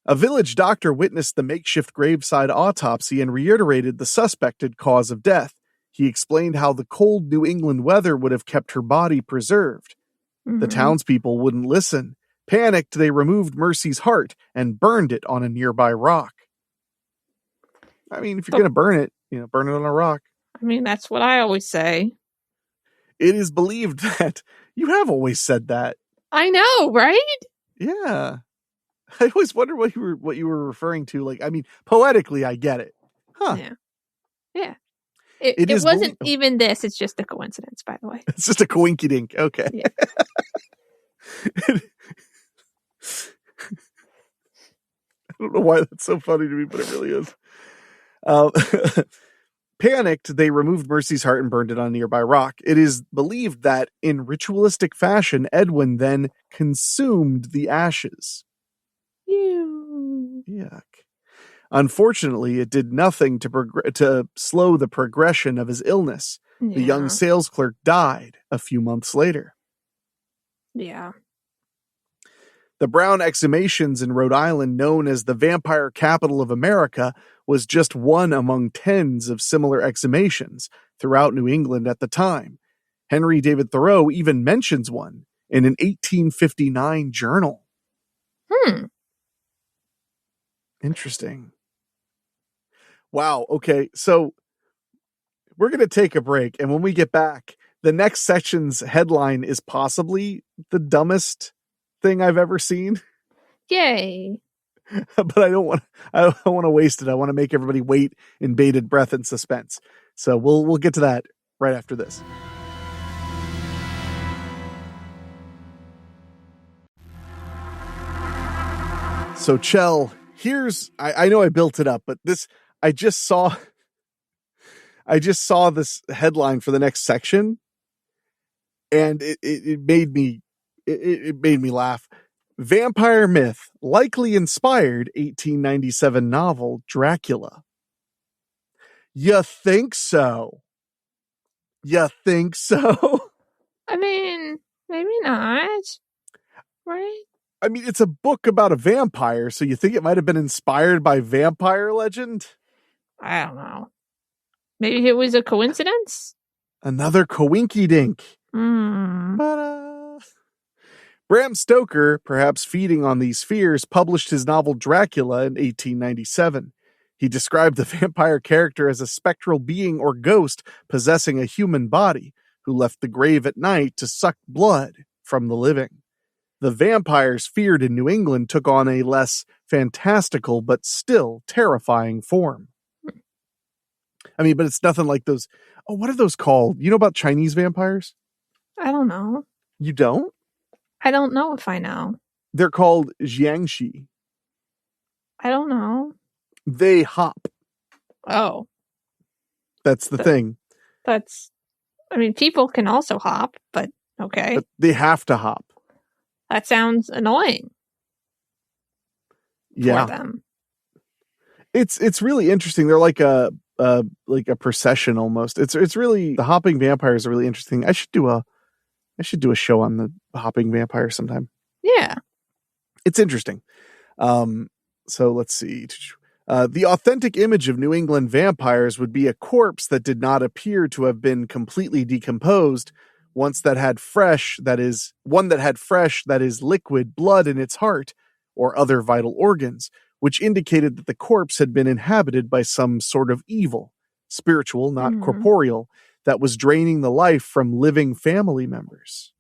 A village doctor witnessed the makeshift graveside autopsy and reiterated the suspected cause of death. He explained how the cold New England weather would have kept her body preserved. Mm-hmm. The townspeople wouldn't listen. Panicked, they removed Mercy's heart and burned it on a nearby rock. I mean, if you're going to burn it, burn it on a rock. I mean, that's what I always say. It is believed that you have always said that. I know, right? Yeah. I always wonder what you were referring to. Like, I mean, poetically, I get it. Huh. Yeah. It wasn't even this. It's just a coincidence, by the way. It's just a coinky dink. Okay. Yeah. I don't know why that's so funny to me, but it really is. Panicked, they removed Mercy's heart and burned it on a nearby rock. It is believed that in ritualistic fashion, Edwin then consumed the ashes. Ew. Yuck. Unfortunately, it did nothing to slow the progression of his illness. Yeah. The young sales clerk died a few months later. Yeah. The Brown exhumations in Rhode Island, known as the vampire capital of America, was just one among tens of similar exhumations throughout New England at the time. Henry David Thoreau even mentions one in an 1859 journal. Interesting. Wow. Okay. So we're going to take a break. And when we get back, the next section's headline is possibly the dumbest thing I've ever seen. Yay. But I don't want to waste it. I want to make everybody wait in bated breath and suspense. So we'll get to that right after this. So Chell, I know I built it up, but I just saw this headline for the next section, and it made me laugh. Vampire myth likely inspired 1897 novel Dracula. You think so? You think so? I mean, maybe not. Right? I mean, it's a book about a vampire, so you think it might have been inspired by vampire legend? I don't know. Maybe it was a coincidence? Another coinky-dink. Bram Stoker, perhaps feeding on these fears, published his novel Dracula in 1897. He described the vampire character as a spectral being or ghost possessing a human body who left the grave at night to suck blood from the living. The vampires feared in New England took on a less fantastical but still terrifying form. I mean, but it's nothing like those. Oh, what are those called? You know about Chinese vampires? I don't know. You don't? I don't know if I know. They're called jiangshi. I don't know. They hop. Oh. That's the thing. People can also hop, but okay. But they have to hop. That sounds annoying. Yeah. For them. It's really interesting. They're like a procession almost. It's really, the hopping vampires are really interesting. I should do a show on the hopping vampire sometime. Yeah. It's interesting. So let's see. The authentic image of New England vampires would be a corpse that did not appear to have been completely decomposed, one that had fresh, that is liquid blood in its heart or other vital organs, which indicated that the corpse had been inhabited by some sort of evil, spiritual, not corporeal, that was draining the life from living family members.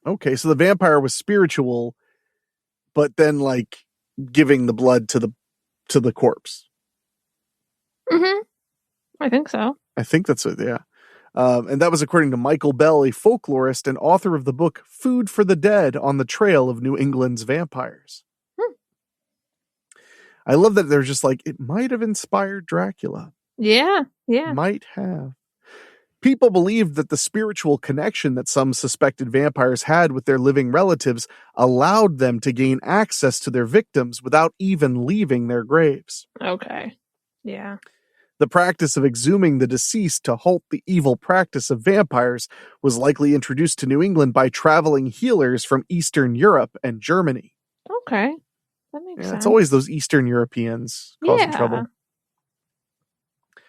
Okay, so the vampire was spiritual, but then like giving the blood to the corpse. Mm-hmm. I think so. I think that's it, yeah. And that was according to Michael Bell, a folklorist and author of the book Food for the Dead on the Trail of New England's Vampires. I love that they're just like, it might have inspired Dracula. Yeah, yeah. Might have. People believed that the spiritual connection that some suspected vampires had with their living relatives allowed them to gain access to their victims without even leaving their graves. Okay. Yeah. The practice of exhuming the deceased to halt the evil practice of vampires was likely introduced to New England by traveling healers from Eastern Europe and Germany. Okay. That makes sense. It's always those Eastern Europeans causing trouble.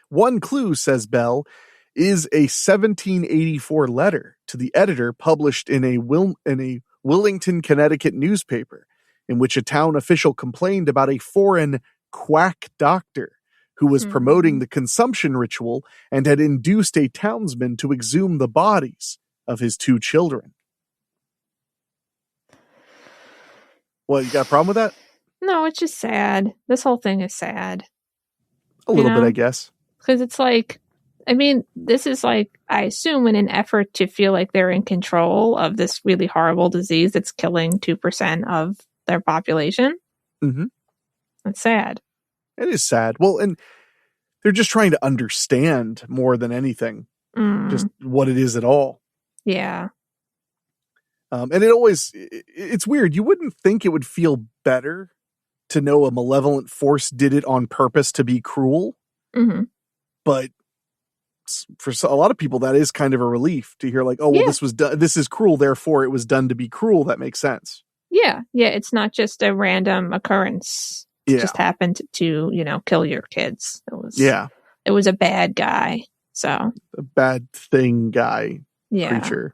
One clue, says Bell, is a 1784 letter to the editor published in a Willington, Connecticut newspaper, in which a town official complained about a foreign quack doctor who was promoting the consumption ritual and had induced a townsman to exhume the bodies of his 2 children. Well, you got a problem with that? No, it's just sad. This whole thing is sad. A little bit, I guess. Because it's like, this is like, I assume in an effort to feel like they're in control of this really horrible disease that's killing 2% of their population. Mm-hmm. It's sad. It is sad. Well, and they're just trying to understand more than anything, just what it is at all. Yeah. And it's weird. You wouldn't think it would feel better to know a malevolent force did it on purpose to be cruel. Mm-hmm. But for a lot of people, that is kind of a relief to hear like, oh, well, this was done. This is cruel. Therefore it was done to be cruel. That makes sense. Yeah. Yeah. It's not just a random occurrence. It just happened to, kill your kids. It was a bad guy. So a bad thing guy creature.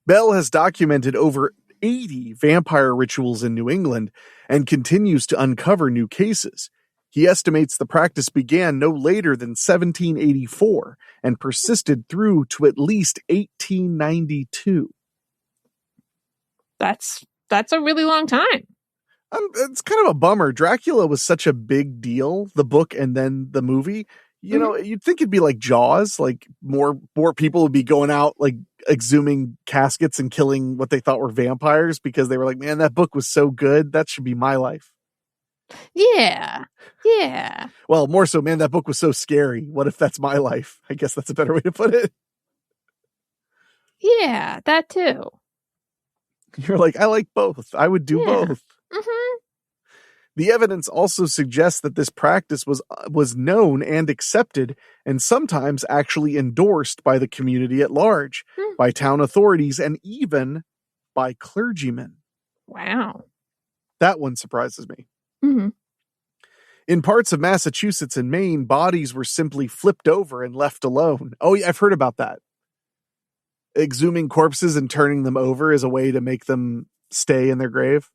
Bell has documented over 80 vampire rituals in New England and continues to uncover new cases. He estimates the practice began no later than 1784 and persisted through to at least 1892. That's a really long time. It's kind of a bummer. Dracula was such a big deal, the book and then the movie. You know, you'd think it'd be like Jaws, like more people would be going out, like exhuming caskets and killing what they thought were vampires because they were like, man, that book was so good. That should be my life. Yeah. Yeah. Well, more so, man, that book was so scary. What if that's my life? I guess that's a better way to put it. Yeah, that too. You're like, I like both. I would do both. Mm-hmm. The evidence also suggests that this practice was known and accepted and sometimes actually endorsed by the community at large, by town authorities, and even by clergymen. Wow. That one surprises me. Mm-hmm. In parts of Massachusetts and Maine, bodies were simply flipped over and left alone. Oh, yeah, I've heard about that. Exhuming corpses and turning them over is a way to make them stay in their grave.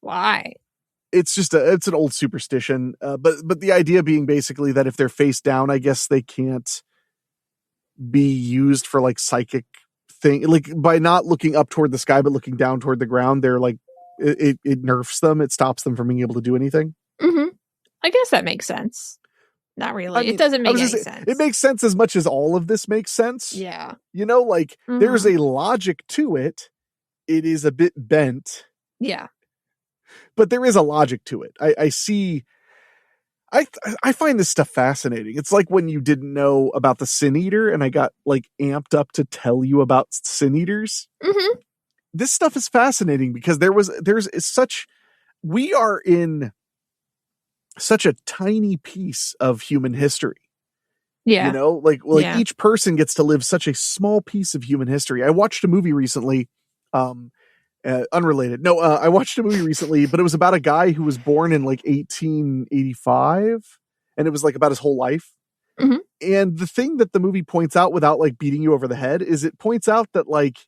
Why? It's just it's an old superstition. But the idea being basically that if they're face down, I guess they can't be used for like psychic thing. Like by not looking up toward the sky, but looking down toward the ground, they're like, it nerfs them. It stops them from being able to do anything. Mm-hmm. I guess that makes sense. Not really. I mean, it doesn't make any say, sense. it makes sense as much as all of this makes sense. Yeah. You know, like there's a logic to it. It is a bit bent. Yeah. But there is a logic to it. I see. I find this stuff fascinating. It's like when you didn't know about the Sin Eater and I got like amped up to tell you about Sin Eaters. Mm-hmm. This stuff is fascinating because we are in such a tiny piece of human history. Yeah. You know, like each person gets to live such a small piece of human history. I watched a movie recently, unrelated. No, I watched a movie recently, but it was about a guy who was born in like 1885 and it was like about his whole life. Mm-hmm. And the thing that the movie points out without like beating you over the head is it points out that like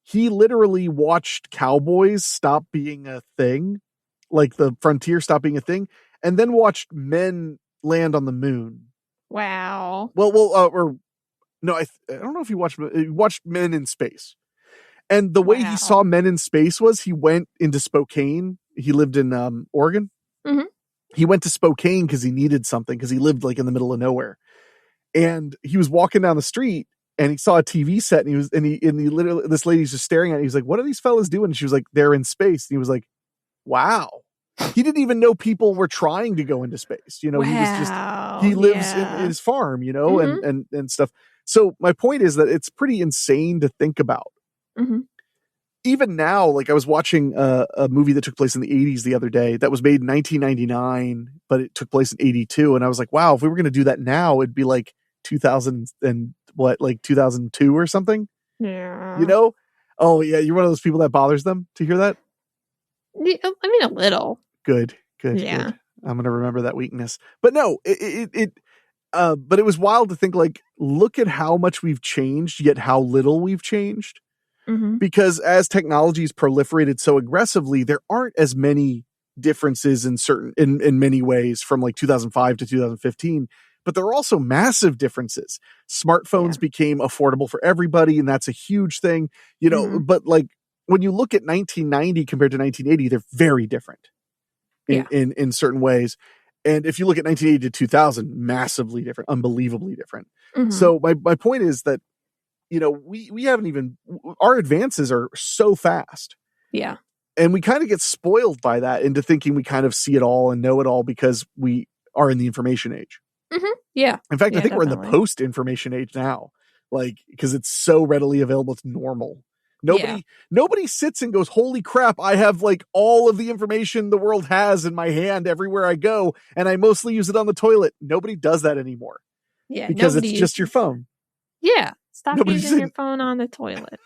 he literally watched cowboys stop being a thing, like the frontier stop being a thing, and then watched men land on the moon. Wow. I don't know if he watched men in space. And the way he saw men in space was he went into Spokane. He lived in Oregon. Mm-hmm. He went to Spokane because he needed something because he lived like in the middle of nowhere. And he was walking down the street and he saw a TV set and he literally, this lady's just staring at it. He was like, "What are these fellas doing?" And she was like, "They're in space." And he was like, "Wow." He didn't even know people were trying to go into space. You know, he lives in his farm, you know, mm-hmm. and stuff. So my point is that it's pretty insane to think about. Mm-hmm. Even now, like I was watching a movie that took place in the 80s the other day that was made in 1999, but it took place in 82. And I was like, wow, if we were going to do that now, it'd be like 2002 or something. Yeah. You know? Oh yeah. You're one of those people that bothers them to hear that. I mean, a little. Good. Yeah. Good. I'm going to remember that weakness, but no, but it was wild to think like, look at how much we've changed, yet how little we've changed. Mm-hmm. Because as technology's proliferated so aggressively, there aren't as many differences in many ways from like 2005 to 2015, but there are also massive differences. Smartphones became affordable for everybody, and that's a huge thing, you know, mm-hmm. but like when you look at 1990 compared to 1980, they're very different in certain ways. And if you look at 1980 to 2000, massively different, unbelievably different. Mm-hmm. So my point is that, you know, we haven't even, our advances are so fast. Yeah. And we kind of get spoiled by that into thinking we kind of see it all and know it all because we are in the information age. Mm-hmm. Yeah. In fact, I think definitely. we're in the post-information age now, like, because it's so readily available. It's normal. Nobody sits and goes, holy crap, I have like all of the information the world has in my hand everywhere I go, and I mostly use it on the toilet. Nobody does that anymore. Yeah. Because it's just your phone. Yeah. Stop using your phone on the toilet.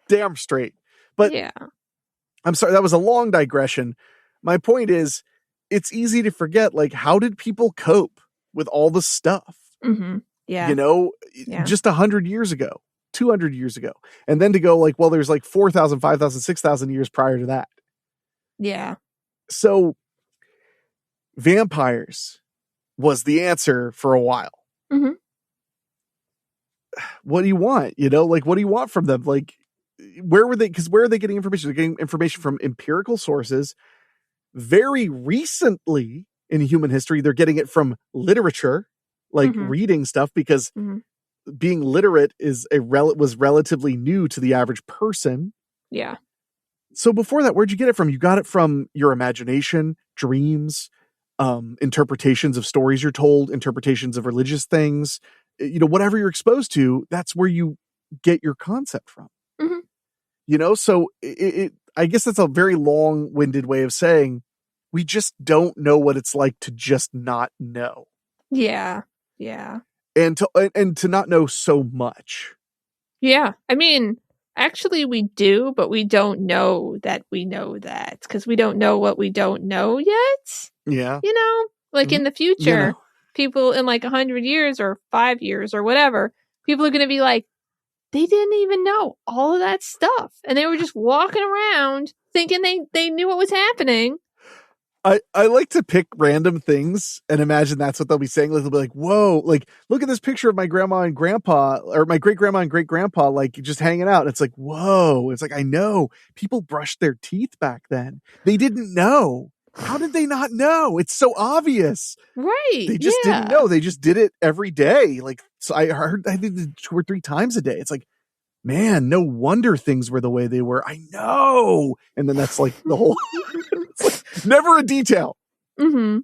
Damn straight. But yeah. I'm sorry, that was a long digression. My point is, it's easy to forget, like, how did people cope with all the stuff? Mm-hmm. Yeah. You know, just 100 years ago, 200 years ago. And then to go like, well, there's like 4,000, 5,000, 6,000 years prior to that. Yeah. So vampires was the answer for a while. Mm-hmm. What do you want? You know, like, what do you want from them? Like, where are they getting information? They're getting information from empirical sources. Very recently in human history, they're getting it from literature, like reading stuff, because being literate was relatively new to the average person. Yeah. So before that, where'd you get it from? You got it from your imagination, dreams, interpretations of stories you're told, interpretations of religious things, you know, whatever you're exposed to, that's where you get your concept from. Mm-hmm. You know, so I guess that's a very long-winded way of saying we just don't know what it's like to just not know. Yeah. Yeah. And to not know so much. Yeah. I mean, actually we do, but we don't know that we know that because we don't know what we don't know yet. Yeah. You know, like in the future, you know, people in like 100 years or 5 years or whatever, people are going to be like, they didn't even know all of that stuff. And they were just walking around thinking they knew what was happening. I like to pick random things and imagine that's what they'll be saying. Like, they'll be like, whoa, like, look at this picture of my grandma and grandpa, or my great grandma and great grandpa, like just hanging out. And it's like, whoa. It's like, I know people brushed their teeth back then. They didn't know. How did they not know? It's so obvious. Right. They just didn't know. They just did it every day. Like, so I think 2 or 3 times a day. It's like, man, no wonder things were the way they were. I know. And then that's like the whole, it's like never a detail. Mm-hmm.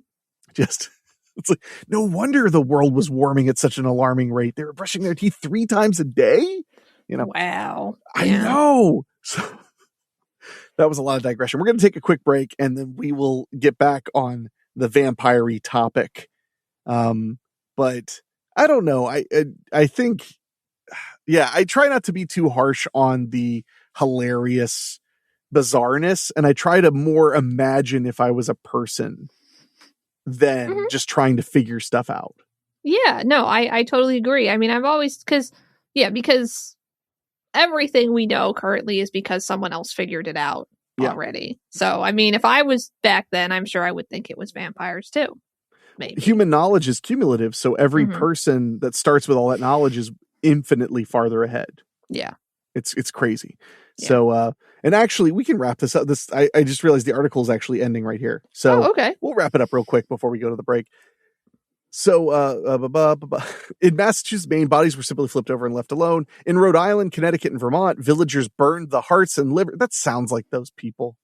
Just, it's like, no wonder the world was warming at such an alarming rate. They were brushing their teeth 3 times a day. You know, wow. I know. So that was a lot of digression. We're going to take a quick break and then we will get back on the vampire-y topic. But I don't know. I think, yeah, I try not to be too harsh on the hilarious bizarreness, and I try to more imagine if I was a person than just trying to figure stuff out. Yeah, no, I totally agree. I mean, I've always, because everything we know currently is because someone else figured it out already. So, I mean, if I was back then, I'm sure I would think it was vampires too. Maybe. Human knowledge is cumulative, so every person that starts with all that knowledge is infinitely farther ahead. Yeah. It's crazy. Yeah. So, and actually, we can wrap this up. I just realized the article is actually ending right here. So okay. We'll wrap it up real quick before we go to the break. So, in Massachusetts, Maine, bodies were simply flipped over and left alone. In Rhode Island, Connecticut, and Vermont, villagers burned the hearts and liver. That sounds like those people.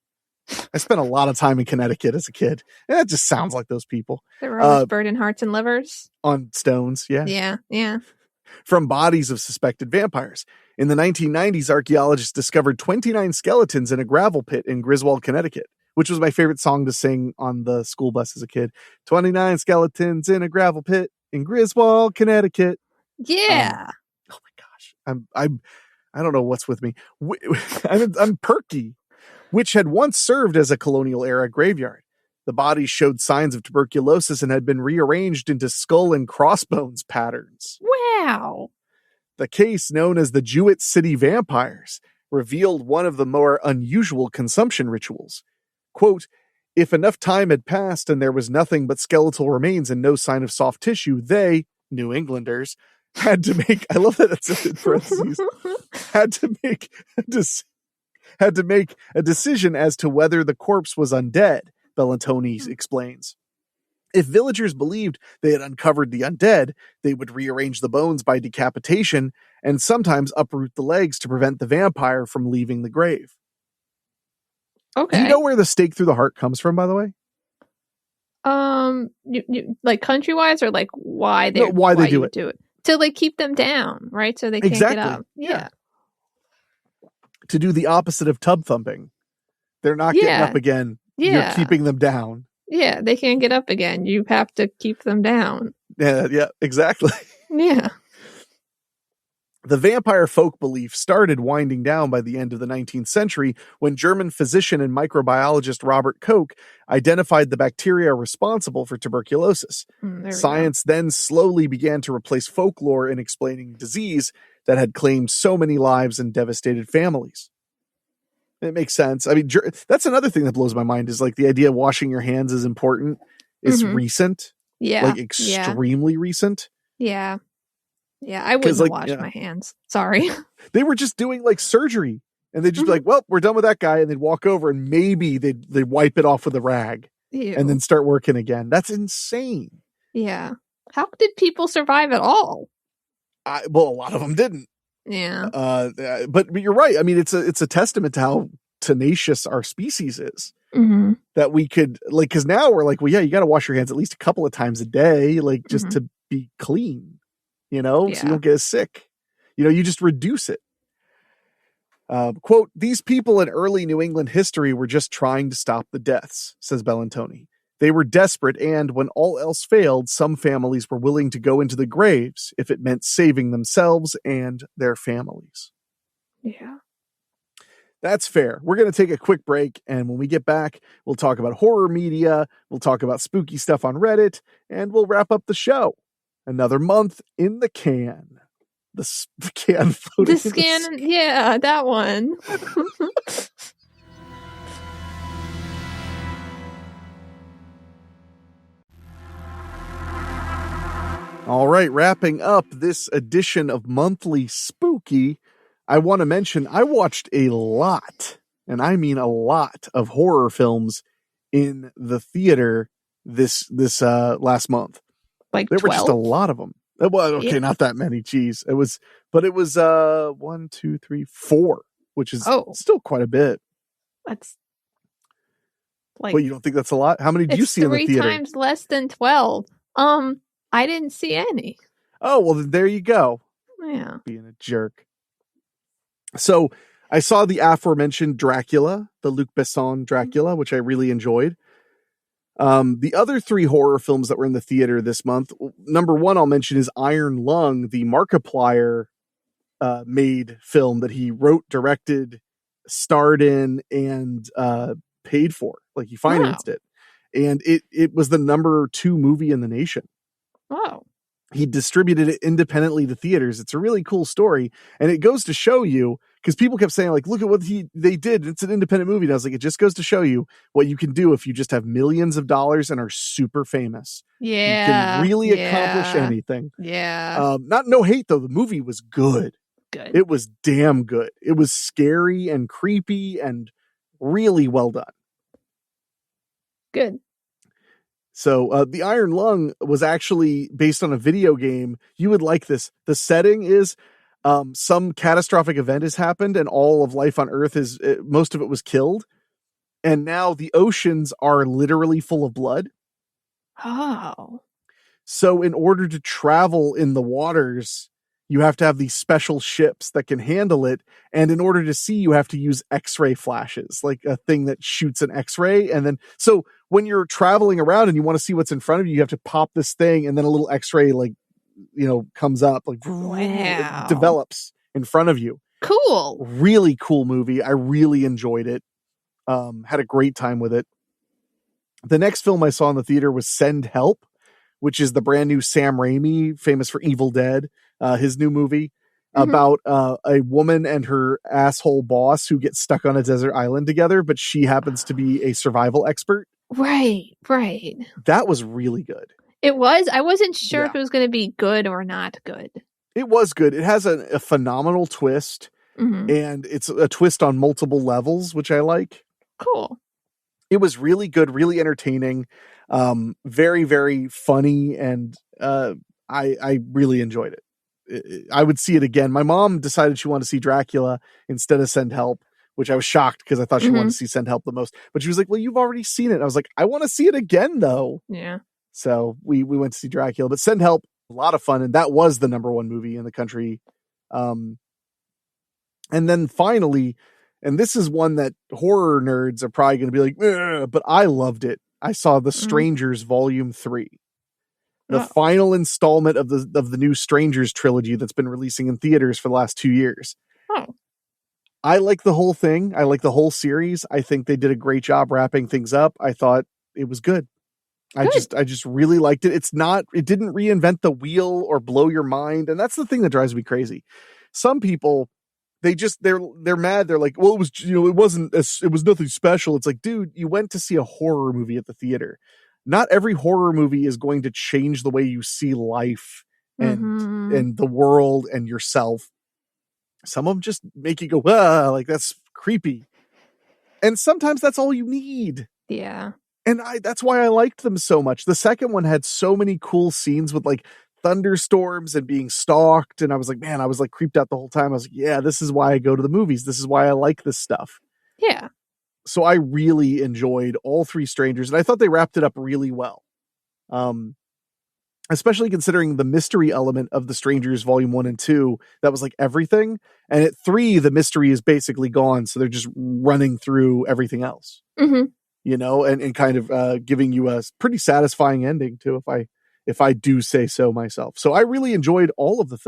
I spent a lot of time in Connecticut as a kid. That just sounds like those people. They were always burning hearts and livers? On stones, yeah. Yeah. From bodies of suspected vampires. In the 1990s, archaeologists discovered 29 skeletons in a gravel pit in Griswold, Connecticut, which was my favorite song to sing on the school bus as a kid. 29 skeletons in a gravel pit in Griswold, Connecticut. Yeah. Oh my gosh. I don't know what's with me. I'm perky, which had once served as a colonial era graveyard. The bodies showed signs of tuberculosis and had been rearranged into skull and crossbones patterns. Wow. The case, known as the Jewett City Vampires, revealed one of the more unusual consumption rituals. Quote, if enough time had passed and there was nothing but skeletal remains and no sign of soft tissue, they, New Englanders, had to make, I love that it's in parentheses, had to make a decision as to whether the corpse was undead, Bellantoni explains. If villagers believed they had uncovered the undead, they would rearrange the bones by decapitation and sometimes uproot the legs to prevent the vampire from leaving the grave. Okay. Do you know where the stake through the heart comes from, by the way? You, like country-wise, or like why they do it to like keep them down, right? So they can't get up. Yeah. To do the opposite of tub thumping, they're not getting up again. You're keeping them down. Yeah, they can't get up again. You have to keep them down. Yeah, exactly. Yeah. The vampire folk belief started winding down by the end of the 19th century when German physician and microbiologist Robert Koch identified the bacteria responsible for tuberculosis. Science then slowly began to replace folklore in explaining disease that had claimed so many lives and devastated families. It makes sense. I mean, that's another thing that blows my mind is like the idea of washing your hands is important is recent. Yeah. Like extremely recent. Yeah. Yeah, I wouldn't wash my hands. Sorry. They were just doing like surgery and they'd just be like, well, we're done with that guy. And they'd walk over and maybe they'd wipe it off with a rag and then start working again. That's insane. Yeah. How did people survive at all? Well, a lot of them didn't. Yeah. But you're right. I mean, it's a testament to how tenacious our species is. Mm-hmm. That we could like, cause now we're like, well, yeah, you got to wash your hands at least a couple of times a day, like just to be clean. So you don't get as sick. You just reduce it. Quote, these people in early New England history were just trying to stop the deaths, says Bellantoni. They were desperate, and when all else failed, some families were willing to go into the graves if it meant saving themselves and their families. Yeah. That's fair. We're going to take a quick break, and when we get back, we'll talk about horror media, we'll talk about spooky stuff on Reddit, and we'll wrap up the show. Another month in the can. The can floating. The scan, yeah, that one. All right, wrapping up this edition of Monthly Spooky, I want to mention I watched a lot, and I mean a lot, of horror films in the theater this last month. Like There 12? were just a lot of them. Well, okay, Yeah. not that many. Geez, it was 1, 2, 3, 4, which is still quite a bit. That's like. Well, you don't think that's a lot? How many did you see in the theater? 3 times less than 12. I didn't see any. Oh, well, then there you go. Yeah. Being a jerk. So I saw the aforementioned Dracula, the Luc Besson Dracula, which I really enjoyed. The other 3 horror films that were in the theater this month, number 1 I'll mention is Iron Lung, the Markiplier made film that he wrote, directed, starred in, and paid for. Like, he financed it. And it was the number 2 movie in the nation. Wow. He distributed it independently to theaters. It's a really cool story. And it goes to show you, because people kept saying, like, look at what they did. It's an independent movie. And I was like, it just goes to show you what you can do if you just have millions of dollars and are super famous. Yeah. You can really accomplish anything. Yeah. No hate, though. The movie was good. Good. It was damn good. It was scary and creepy and really well done. Good. So the Iron Lung was actually based on a video game. You would like this. The setting is some catastrophic event has happened and all of life on Earth most of it was killed. And now the oceans are literally full of blood. Oh. So in order to travel in the waters, you have to have these special ships that can handle it. And in order to see, you have to use X-ray flashes, like a thing that shoots an X-ray. And then, so when you're traveling around and you want to see what's in front of you, you have to pop this thing and then a little X-ray, like, comes up, like, it develops in front of you. Cool. Really cool movie. I really enjoyed it. Had a great time with it. The next film I saw in the theater was Send Help, which is the brand new Sam Raimi, famous for Evil Dead, his new movie about a woman and her asshole boss who get stuck on a desert island together, but she happens to be a survival expert. Right. That was really good. It was. I wasn't sure if it was going to be good or not good. It was good. It has a phenomenal twist, and it's a twist on multiple levels, which I like. Cool. It was really good, really entertaining, very, very funny, and I really enjoyed it. I would see it again. My mom decided she wanted to see Dracula instead of Send Help, which I was shocked because I thought she wanted to see Send Help the most. But she was like, well, you've already seen it. I was like, I want to see it again, though. Yeah. So we went to see Dracula. But Send Help, a lot of fun. And that was the number 1 movie in the country. And then finally, and this is one that horror nerds are probably going to be like, but I loved it. I saw The Strangers Volume 3. The final installment of the new Strangers trilogy that's been releasing in theaters for the last 2 years. Oh. I like the whole thing. I like the whole series. I think they did a great job wrapping things up. I thought it was good. I just really liked it. It didn't reinvent the wheel or blow your mind. And that's the thing that drives me crazy. Some people, they're mad. They're like, well, it was, it was nothing special. It's like, dude, you went to see a horror movie at the theater. Not every horror movie is going to change the way you see life and the world and yourself. Some of them just make you go, like, that's creepy. And sometimes that's all you need. Yeah. And that's why I liked them so much. The second one had so many cool scenes with like thunderstorms and being stalked. And I was like, man, I was like creeped out the whole time. I was like, yeah, this is why I go to the movies. This is why I like this stuff. Yeah. So I really enjoyed all 3 Strangers, and I thought they wrapped it up really well. Especially considering the mystery element of The Strangers Volume 1 and 2, that was like everything. And at 3, the mystery is basically gone. So they're just running through everything else, and kind of giving you a pretty satisfying ending too, if I do say so myself. So I really enjoyed all of the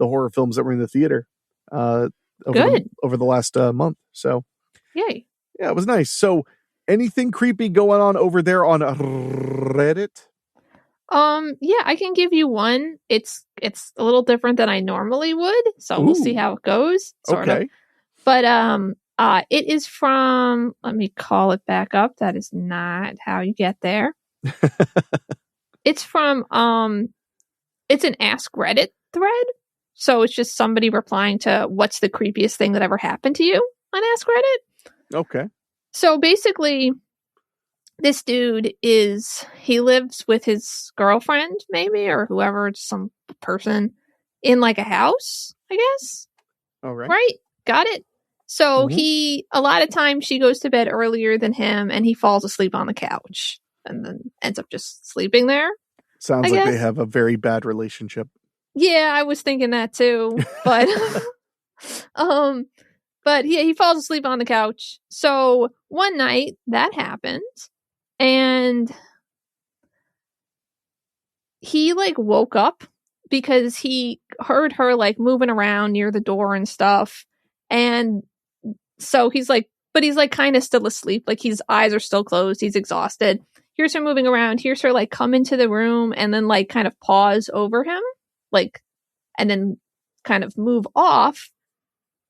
horror films that were in the theater over the last month. So yay. Yeah, it was nice. So anything creepy going on over there on Reddit? Yeah, I can give you one. It's a little different than I normally would, so we'll see how it goes. Sort of. But it is from, let me call it back up. That is not how you get there. It's from it's an Ask Reddit thread. So it's just somebody replying to what's the creepiest thing that ever happened to you on Ask Reddit. Okay. So basically, this dude he lives with his girlfriend, maybe, or whoever, some person in like a house, I guess. All right. Right? Got it? So Mhm. a lot of times she goes to bed earlier than him and he falls asleep on the couch and then ends up just sleeping there. Sounds I like they guess. have a very bad relationship. Yeah, I was thinking that too. But but yeah, he falls asleep on the couch. So one night that happened and he like woke up because he heard her like moving around near the door and stuff. And so he's like kind of still asleep. Like his eyes are still closed. He's exhausted. Here's her moving around. Here's her like come into the room and then like kind of pause over him. Like, and then kind of move off,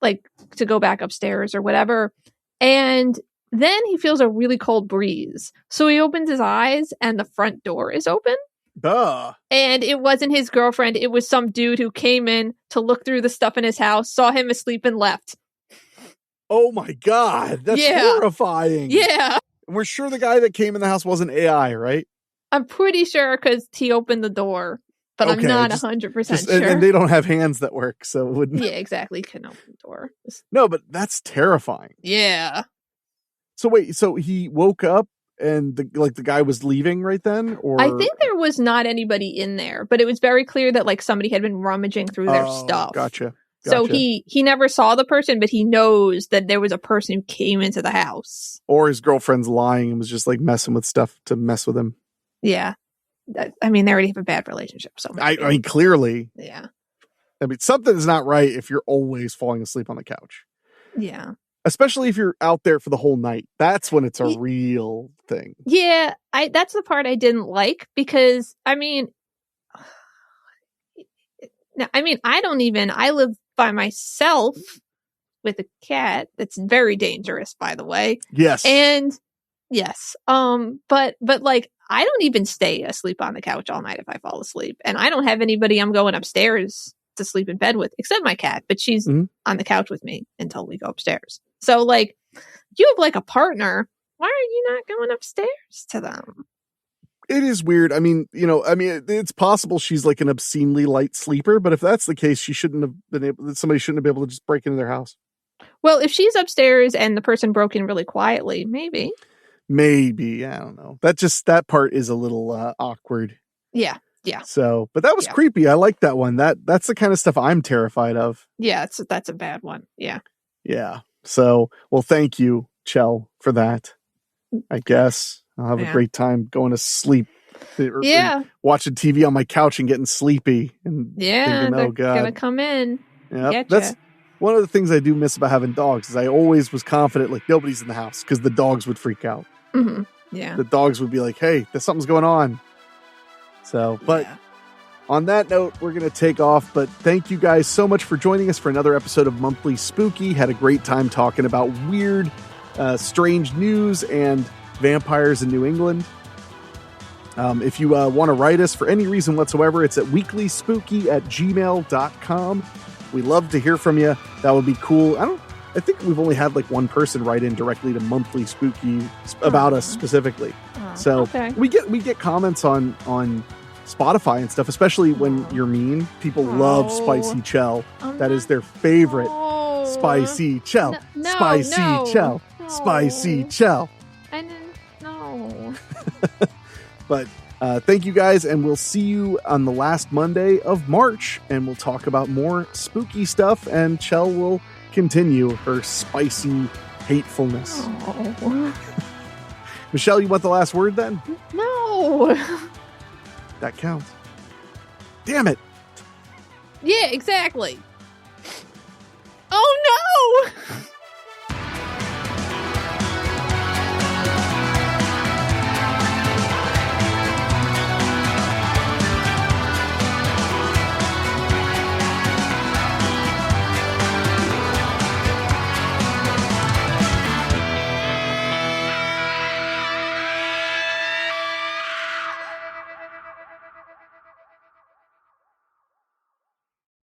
like to go back upstairs or whatever. And then he feels a really cold breeze. So he opens his eyes and the front door is open. Duh. And it wasn't his girlfriend. It was some dude who came in to look through the stuff in his house, saw him asleep and left. Oh my God. That's horrifying. Yeah. And we're sure the guy that came in the house wasn't AI, right? I'm pretty sure because he opened the door, but Okay, I'm not 100% sure. And they don't have hands that work, so it wouldn't. Yeah, exactly. Couldn't open the door. No, but that's terrifying. Yeah. So wait, so he woke up and the guy was leaving right then? Or I think there was not anybody in there, but it was very clear that like somebody had been rummaging through their stuff. Gotcha. So he never saw the person, but he knows that there was a person who came into the house. Or his girlfriend's lying and was just like messing with stuff to mess with him. Yeah. I mean, they already have a bad relationship. So I mean, clearly. Yeah. I mean, something's not right if you're always falling asleep on the couch. Yeah. Especially if you're out there for the whole night. That's when it's a real thing. Yeah. That's the part I didn't like because, I mean, I live by myself with a cat. That's very dangerous, by the way. Yes. And yes. But like, I don't even stay asleep on the couch all night if I fall asleep. And I don't have anybody I'm going upstairs to sleep in bed with, except my cat, but she's on the couch with me until we go upstairs. So like, you have like a partner. Why are you not going upstairs to them? It is weird. I mean, it's possible she's like an obscenely light sleeper, but if that's the case, somebody shouldn't have been able to just break into their house. Well, if she's upstairs and the person broke in really quietly, maybe. I don't know. That part is a little awkward. Yeah. Yeah. So, but that was creepy. I like that one. That's the kind of stuff I'm terrified of. Yeah, that's a bad one. Yeah. Yeah. So, well, thank you, Chell, for that. I guess I'll have a great time going to sleep. Yeah. Watching TV on my couch and getting sleepy. And thinking, oh, God. Gonna come in. Yeah. That's one of the things I do miss about having dogs is I always was confident like nobody's in the house because the dogs would freak out. Mm-hmm. Yeah. The dogs would be like, hey, there's something's going on. So, but on that note, we're going to take off. But thank you guys so much for joining us for another episode of Monthly Spooky. Had a great time talking about weird, strange news and vampires in New England. If you want to write us for any reason whatsoever, it's at weeklyspooky@gmail.com. We love to hear from you. That would be cool. I think we've only had like one person write in directly to Monthly Spooky about us specifically. So we get comments on Spotify and stuff, especially when you're mean. People love Spicy Chell. That is their favorite. Spicy Chell. Spicy Chell. Spicy Chell. I didn't know. But thank you guys, and we'll see you on the last Monday of March, and we'll talk about more spooky stuff, and Chell will continue her spicy hatefulness. Oh. Michelle, you want the last word then? No. That counts. Damn it. Yeah, exactly. Oh no!